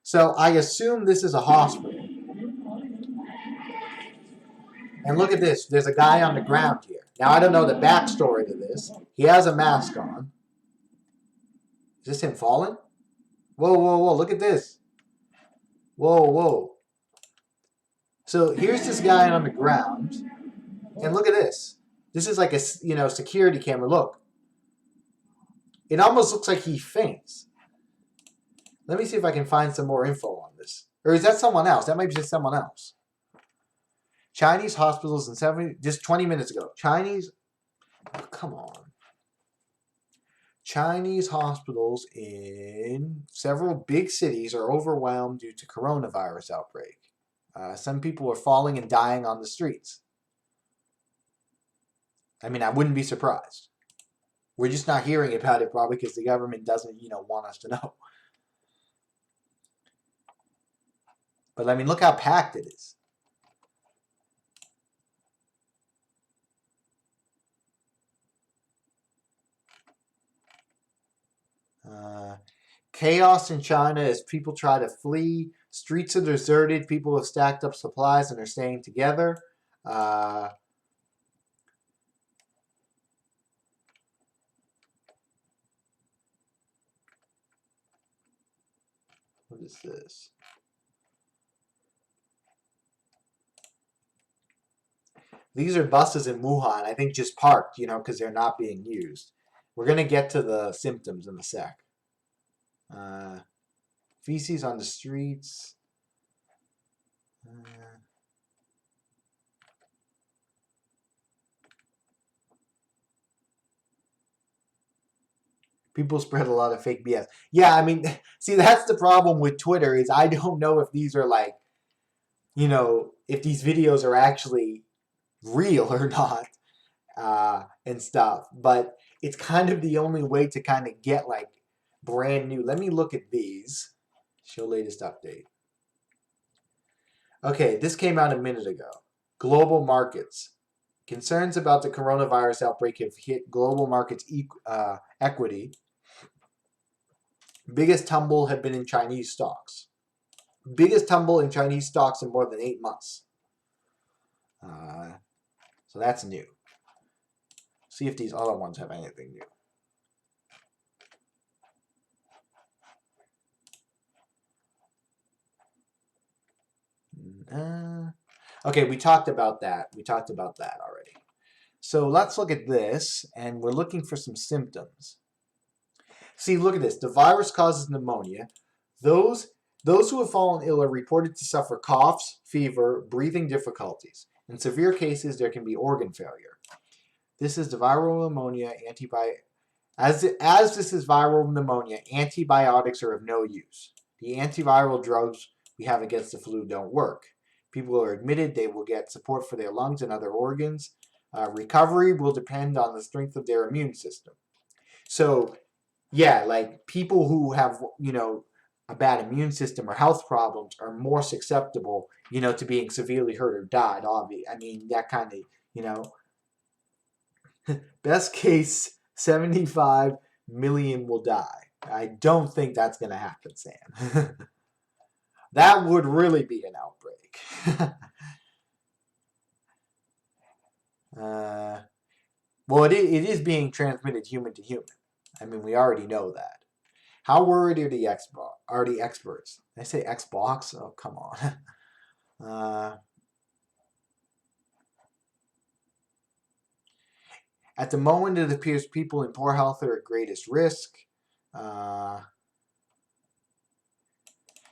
So I assume this is a hospital. And look at this. There's a guy on the ground here. Now, I don't know the backstory to this. He has a mask on. Is this him falling? Whoa, whoa, whoa. Look at this. Whoa, whoa. So here's this guy on the ground. And look at this. This is like a, security camera. Look. It almost looks like he faints. Let me see if I can find some more info on this. Or is that someone else? That might be just someone else. Chinese hospitals in just 20 minutes ago. Oh, come on. Chinese hospitals in several big cities are overwhelmed due to coronavirus outbreak. Some people are falling and dying on the streets. I mean, I wouldn't be surprised. We're just not hearing about it probably because the government doesn't, want us to know. But I mean, look how packed it is. Chaos in China as people try to flee. Streets are deserted. People have stacked up supplies and are staying together. What is this? These are buses in Wuhan, I think just parked, because they're not being used. We're going to get to the symptoms in a sec. Feces on the streets. People spread a lot of fake BS. Yeah, I mean, see, that's the problem with Twitter is I don't know if these are like, if these videos are actually real or not, and stuff. But it's kind of the only way to kind of get like brand new. Let me look at these. Show latest update. Okay, this came out a minute ago. Global markets. Concerns about the coronavirus outbreak have hit global markets equity. Biggest tumble have been in Chinese stocks. Biggest tumble in Chinese stocks in more than 8 months. So that's new. See if these other ones have anything new. Okay, we talked about that. We talked about that already. So let's look at this, and we're looking for some symptoms. See, look at this. The virus causes pneumonia. Those who have fallen ill are reported to suffer coughs, fever, breathing difficulties. In severe cases, there can be organ failure. This is the viral pneumonia As this is viral pneumonia, antibiotics are of no use. The antiviral drugs we have against the flu don't work. People are admitted, they will get support for their lungs and other organs. Recovery will depend on the strength of their immune system. So, yeah, like people who have, a bad immune system or health problems are more susceptible, to being severely hurt or died, obviously. I mean, that kind of, best case, 75 million will die. I don't think that's going to happen, Sam. That would really be an outbreak. Well, it is being transmitted human to human. I mean, we already know that. How worried are the experts? Did I say Xbox? Oh, come on. At the moment, it appears people in poor health are at greatest risk.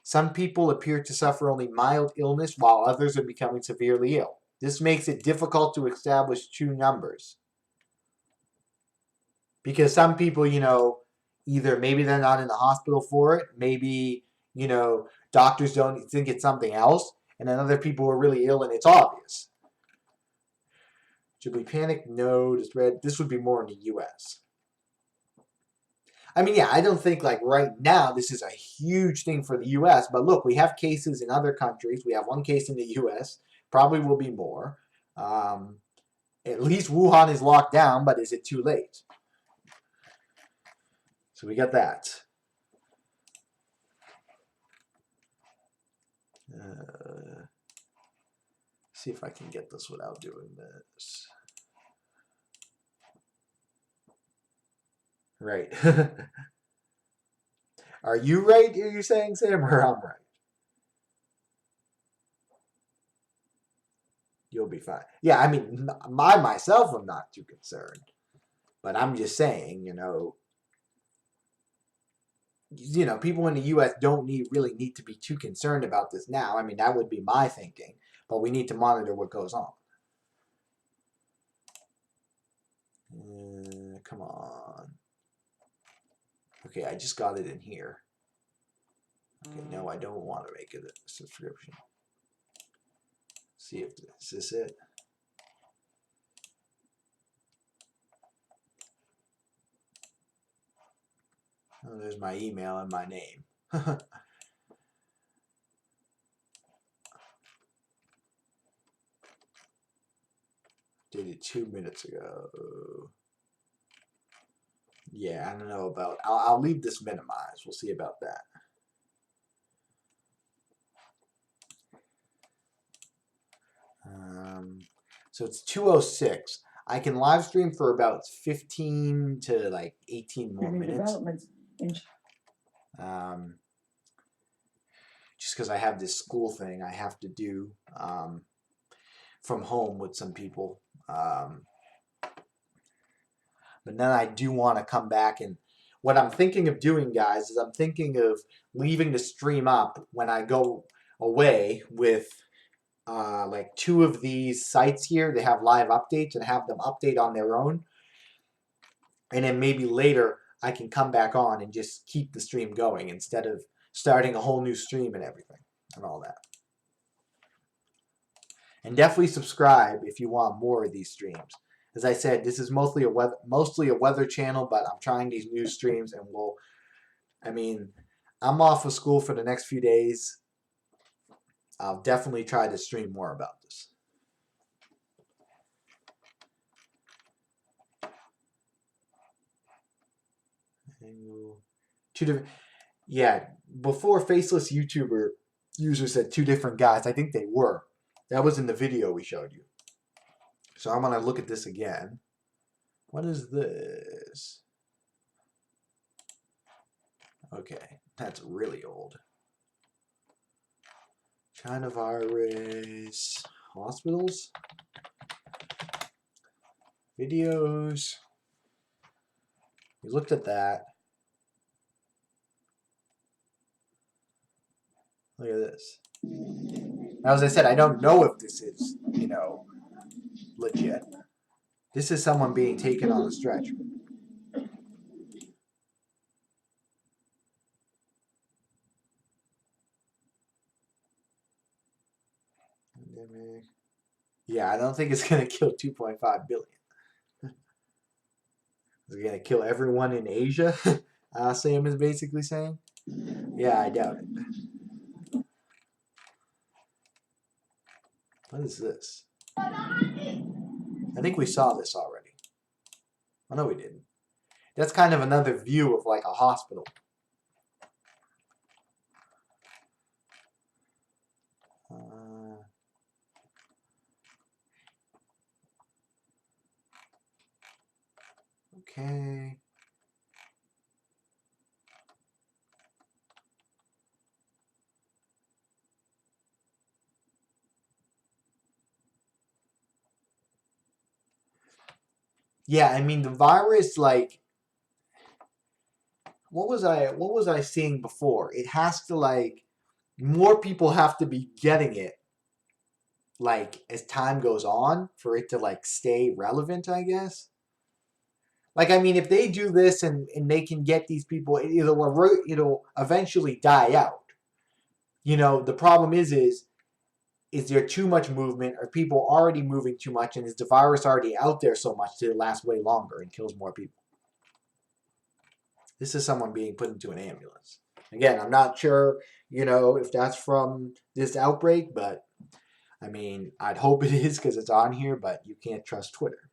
Some people appear to suffer only mild illness, while others are becoming severely ill. This makes it difficult to establish true numbers. Because some people, either maybe they're not in the hospital for it, maybe, doctors don't think it's something else, and then other people are really ill and it's obvious. Should we panic? No. To spread, this would be more in the U.S. I mean, yeah, I don't think like right now this is a huge thing for the U.S., but look, we have cases in other countries. We have one case in the U.S., probably will be more. At least Wuhan is locked down, but is it too late? So we got that. See if I can get this without doing this. Right. Are you right? Are you saying, Sam, or I'm right? You'll be fine. Yeah, I mean, myself, I'm not too concerned. But I'm just saying, people in the U.S. don't really need to be too concerned about this now. I mean, that would be my thinking. But we need to monitor what goes on. Come on. Okay, I just got it in here. Okay, no, I don't want to make it a subscription. See if is this it. Oh, there's my email and my name. Did it 2 minutes ago. Yeah, I don't know about. I'll leave this minimized. We'll see about that. So it's 2:06. I can live stream for about 15 to like 18 more New minutes. developments in Just because I have this school thing I have to do from home with some people. But then I do want to come back, and what I'm thinking of doing, guys, is I'm thinking of leaving the stream up when I go away with like 2 of these sites here. They have live updates and have them update on their own. And then maybe later I can come back on and just keep the stream going instead of starting a whole new stream and everything and all that. And definitely subscribe if you want more of these streams. As I said, this is mostly a weather channel, but I'm trying these new streams, and I'm off of school for the next few days. I'll definitely try to stream more about this. Two different, yeah. Before faceless YouTuber user said 2 different guys. I think they were. That was in the video we showed you. So I'm gonna look at this again. What is this? Okay, that's really old. China virus, hospitals, videos. We looked at that. Look at this. Now, as I said, I don't know if this is, legit. This is someone being taken on a stretcher. Yeah, I don't think it's going to kill 2.5 billion. Is it going to kill everyone in Asia? Sam is basically saying. Yeah, I doubt it. What is this? I think we saw this already. Oh, no, we didn't. That's kind of another view of like a hospital. Okay. Yeah, I mean the virus, like, what was I seeing before? It has to, like, more people have to be getting it, like, as time goes on for it to, like, stay relevant, I guess. Like, I mean, if they do this and they can get these people, it'll eventually die out. The problem is there too much movement? Are people already moving too much? And is the virus already out there so much that it lasts way longer and kills more people? This is someone being put into an ambulance. Again, I'm not sure, if that's from this outbreak, but I mean, I'd hope it is because it's on here, but you can't trust Twitter.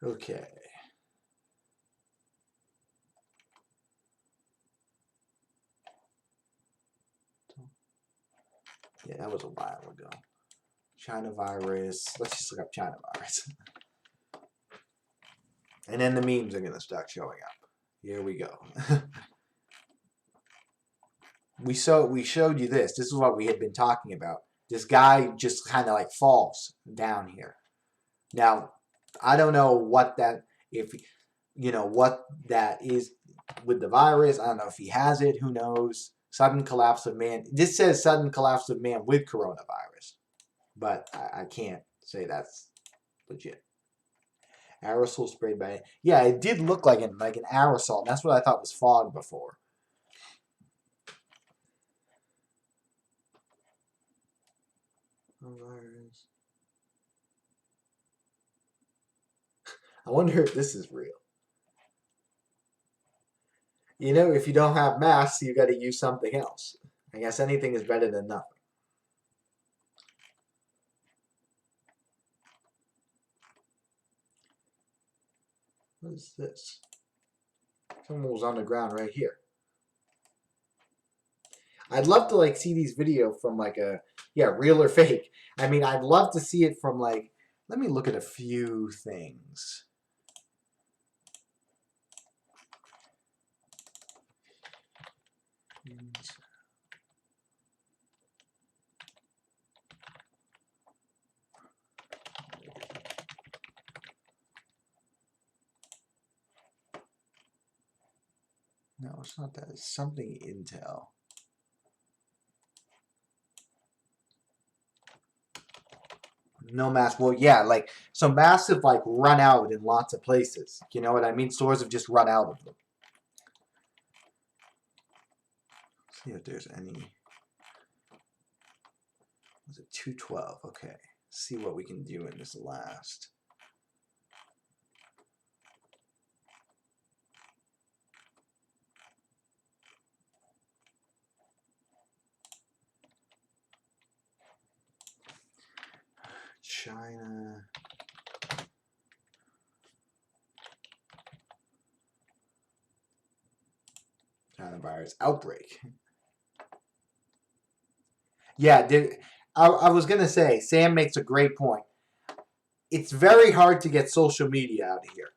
Okay. Yeah, that was a while ago. China virus. Let's just look up China virus. And then the memes are going to start showing up. Here we go. we showed you this. This is what we had been talking about. This guy just kind of like falls down here. Now, I don't know what that what that is with the virus. I don't know if he has it. Who knows? Sudden collapse of man. This says sudden collapse of man with coronavirus, but I can't say that's legit. Aerosol sprayed by. Yeah, it did look like an aerosol. That's what I thought was fog before. Virus. I wonder if this is real. You know, if you don't have masks, you got to use something else. I guess anything is better than nothing. What is this? Someone was on the ground right here. I'd love to like see these videos from like a real or fake. I mean, I'd love to see it from like. Let me look at a few things. No, it's not that. It's something Intel. No mask. Well, yeah, like so masks have like run out in lots of places. You know what I mean? Stores have just run out of them. See if there's any. Was it 212? Okay. See what we can do in this last. China. China virus outbreak. Yeah, I was going to say, Sam makes a great point. It's very hard to get social media out of here.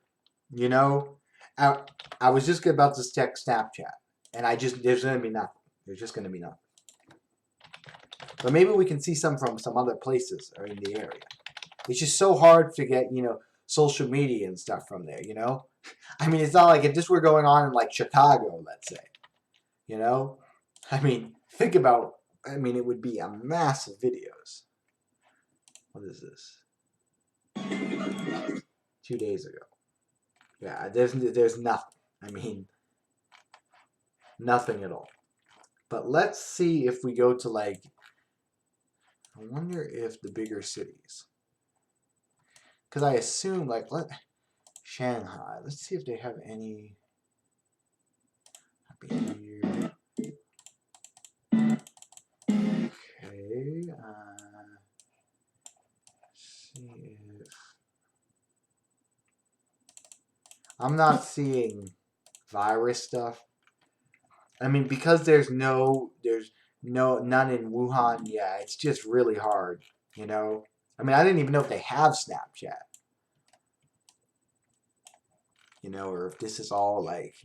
You know? I was just about to check Snapchat, and there's going to be nothing. There's just going to be nothing. But maybe we can see some from some other places or in the area. It's just so hard to get, social media and stuff from there, you know? I mean, it's not like if this were going on in, like, Chicago, let's say. You know? I mean, think about, it would be a massive videos. What is this? 2 days ago. Yeah, there's nothing. I mean, nothing at all. But let's see if we go to, like, I wonder if the bigger cities. Because I assume, like, Shanghai. Let's see if they have any. Happy New Year. Okay. See if I'm not seeing virus stuff. I mean, because there's none in Wuhan. Yeah, it's just really hard. You know. I mean, I didn't even know if they have Snapchat. You know, or if this is all like.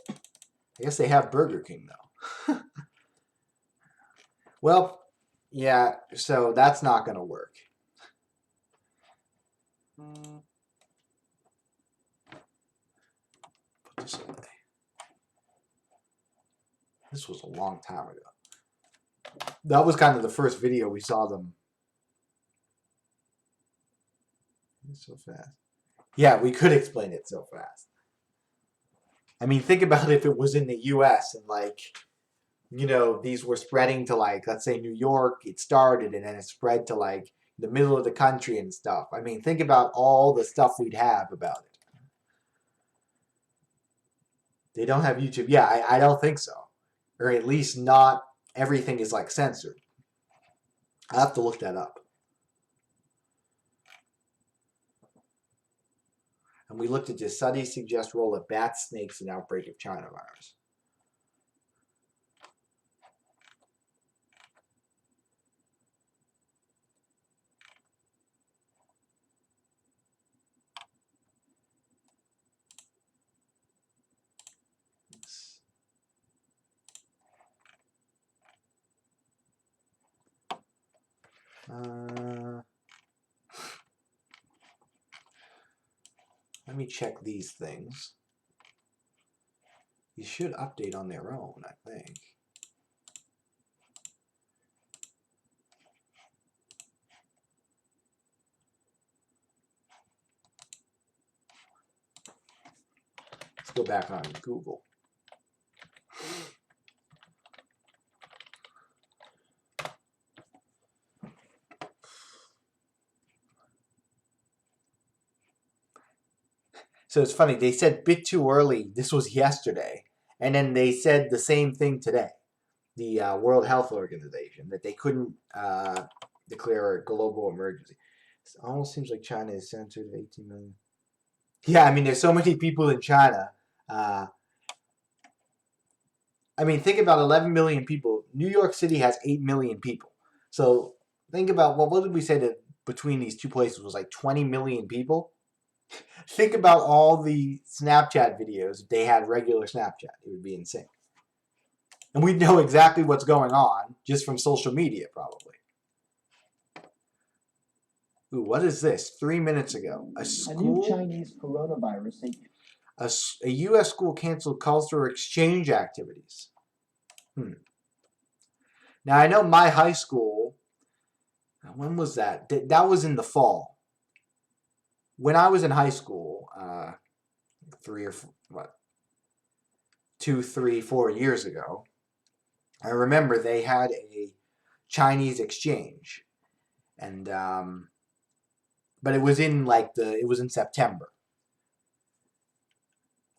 I guess they have Burger King though. Well, yeah, so that's not going to work. Put this away. This was a long time ago. That was kind of the first video we saw them. So fast. Yeah, we could explain it so fast. I mean, think about if it was in the U.S. and like, these were spreading to like, let's say New York, it started and then it spread to like the middle of the country and stuff. I mean, think about all the stuff we'd have about it. They don't have YouTube. Yeah, I don't think so. Or at least not everything is like censored. I have to look that up. And we looked at this. Studies suggest role of bat snakes in outbreak of China virus. Let me check these things. These should update on their own, I think. Let's go back on Google. So it's funny. They said bit too early. This was yesterday, and then they said the same thing today. The World Health Organization that they couldn't declare a global emergency. It almost seems like China is censored of 18 million. Yeah, I mean, there's so many people in China. I mean, think about 11 million people. New York City has 8 million people. So think about what did we say that between these two places was like 20 million people? Think about all the Snapchat videos if they had regular Snapchat. It would be insane. And we'd know exactly what's going on just from social media, probably. Ooh, what is this? 3 minutes ago. A new school, Chinese coronavirus. a U.S. school canceled cultural exchange activities. Now, I know my high school, when was that? That was in the fall. When I was in high school, 2, 3, 4 years ago, I remember they had a Chinese exchange, and but it was in September.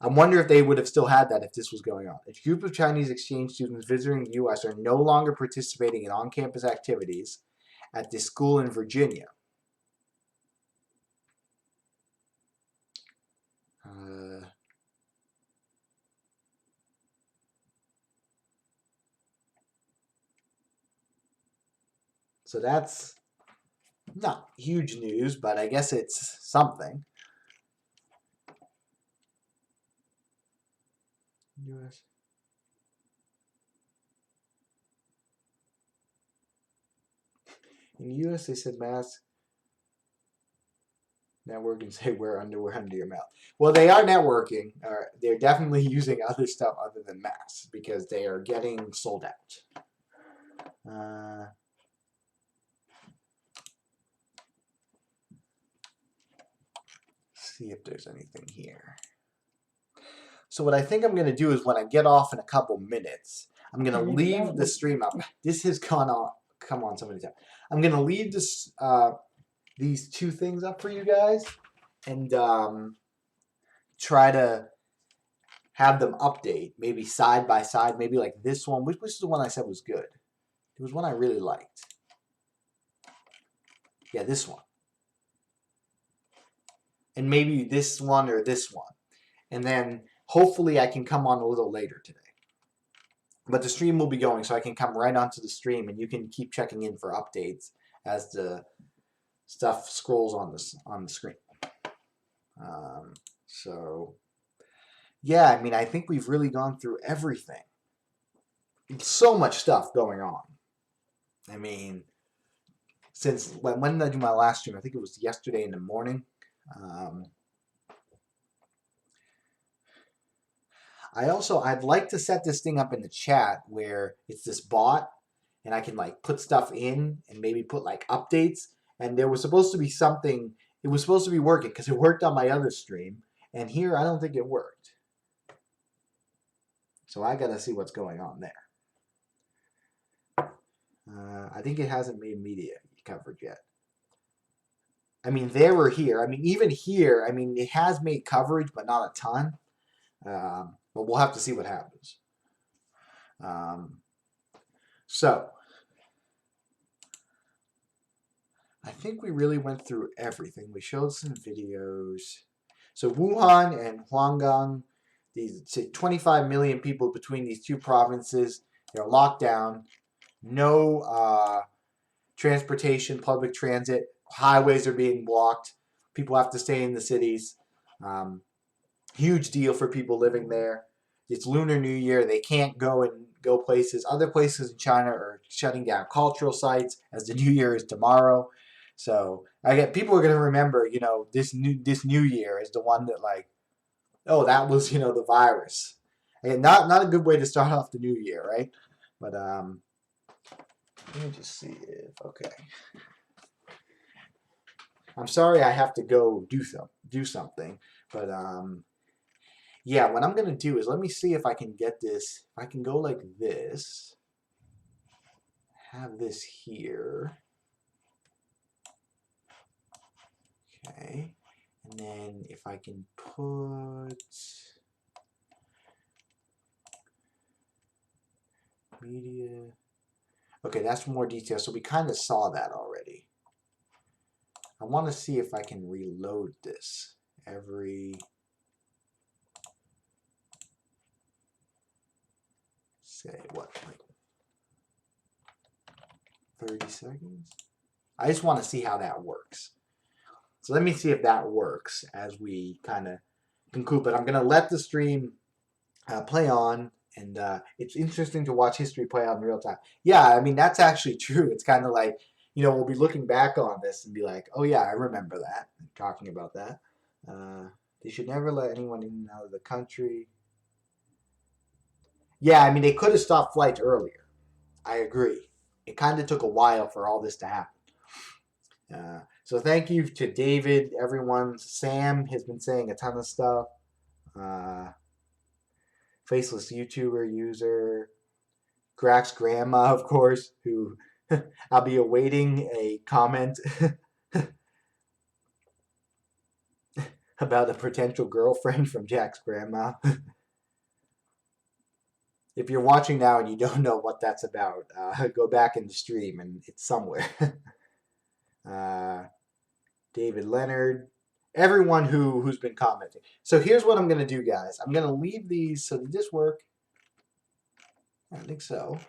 I wonder if they would have still had that if this was going on. A group of Chinese exchange students visiting the U.S. are no longer participating in on-campus activities at this school in Virginia. So that's not huge news, but I guess it's something. U.S. In the U.S., they said mask network and say wear underwear under your mouth. Well, they are networking. They're definitely using other stuff other than masks because they are getting sold out. See if there's anything here. So what I think I'm going to do is when I get off in a couple minutes, I'm going to leave the stream up. This has come on so many times. I'm going to leave this these two things up for you guys and try to have them update, maybe side by side, maybe like this one. Which is the one I said was good? It was one I really liked. Yeah, this one. And maybe this one or this one. And then hopefully I can come on a little later today. But the stream will be going, so I can come right onto the stream and you can keep checking in for updates as the stuff scrolls on the screen. So, yeah, I mean, I think we've really gone through everything. So much stuff going on. I mean, since when did I do my last stream? I think it was yesterday in the morning. I'd like to set this thing up in the chat where it's this bot and I can like put stuff in and maybe put like updates. And there was supposed to be something, it was supposed to be working because it worked on my other stream. And here I don't think it worked. So I got to see what's going on there. I think it hasn't made media coverage yet. I mean, they were here. I mean, even here, I mean, it has made coverage, but not a ton. But we'll have to see what happens. So, I think we really went through everything. We showed some videos. So Wuhan and Huanggang, these 25 million people between these two provinces, they're locked down. No transportation, public transit, highways are being blocked. People have to stay in the cities. Huge deal for people living there. It's Lunar New Year. They can't go places. Other places in China are shutting down cultural sites as the New Year is tomorrow. So people are going to remember, this new year is the one that like, oh, that was, the virus. And not a good way to start off the new year, right? But let me just see if okay. I'm sorry I have to go do something, but yeah, what I'm gonna do is let me see if I can get this. If I can go like this, have this here. Okay, and And then if I can put media. Okay, that's more detail. So we kind of saw that already. I want to see if I can reload this every, say, what, like 30 seconds? I just want to see how that works. So let me see if that works as we kind of conclude. But I'm going to let the stream play on. And it's interesting to watch history play out in real time. Yeah, I mean, that's actually true. It's kind of like, we'll be looking back on this and be like, oh, yeah, I remember that. Talking about that. They should never let anyone in and out of the country. Yeah, I mean, they could have stopped flights earlier. I agree. It kind of took a while for all this to happen. So thank you to David, everyone. Sam has been saying a ton of stuff. Faceless YouTuber user. Grax Grandma, of course, who I'll be awaiting a comment about a potential girlfriend from Jack's grandma. If you're watching now and you don't know what that's about, go back in the stream and it's somewhere. David Leonard, everyone who's been commenting. So here's what I'm going to do, guys. I'm going to leave these. So did this work? I think so.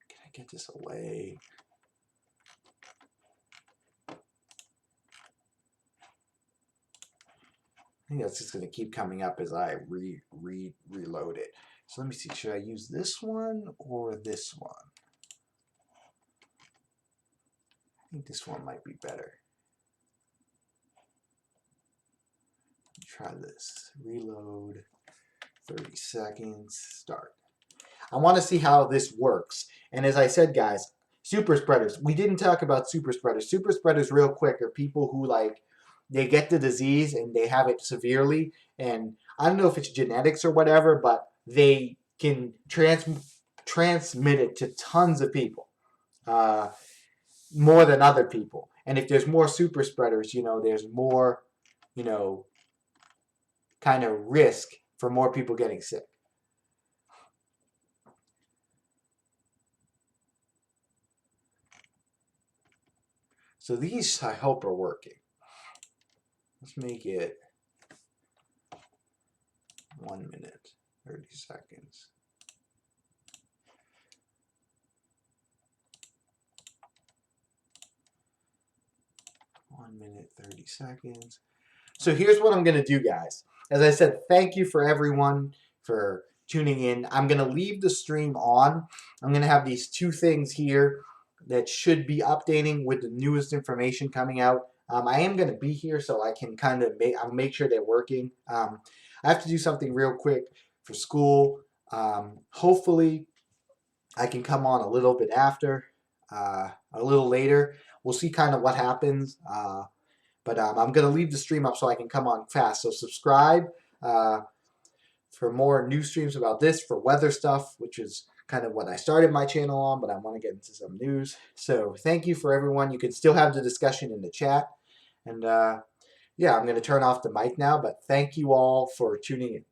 Can I get this away? I think that's just going to keep coming up as I reload it. So let me see. Should I use this one or this one? I think this one might be better. Try this. Reload. 30 seconds. Start. I want to see how this works. And as I said, guys, super spreaders. We didn't talk about super spreaders. Super spreaders, real quick, are people who they get the disease and they have it severely. And I don't know if it's genetics or whatever, but they can transmit it to tons of people, more than other people. And if there's more super spreaders, there's more, kind of risk for more people getting sick. So these, I hope, are working. Let's make it 1 minute, 30 seconds. One minute, 30 seconds. So here's what I'm going to do, guys. As I said, thank you for everyone for tuning in. I'm going to leave the stream on. I'm going to have these two things here that should be updating with the newest information coming out. I am going to be here so I can kind of I'll make sure they're working. I have to do something real quick for school. Hopefully I can come on a little bit after, a little later. We'll see kind of what happens. But I'm going to leave the stream up so I can come on fast. So subscribe for more new streams about this, for weather stuff, which is kind of what I started my channel on, but I want to get into some news. So thank you for everyone. You can still have the discussion in the chat. And yeah, I'm going to turn off the mic now, but thank you all for tuning in.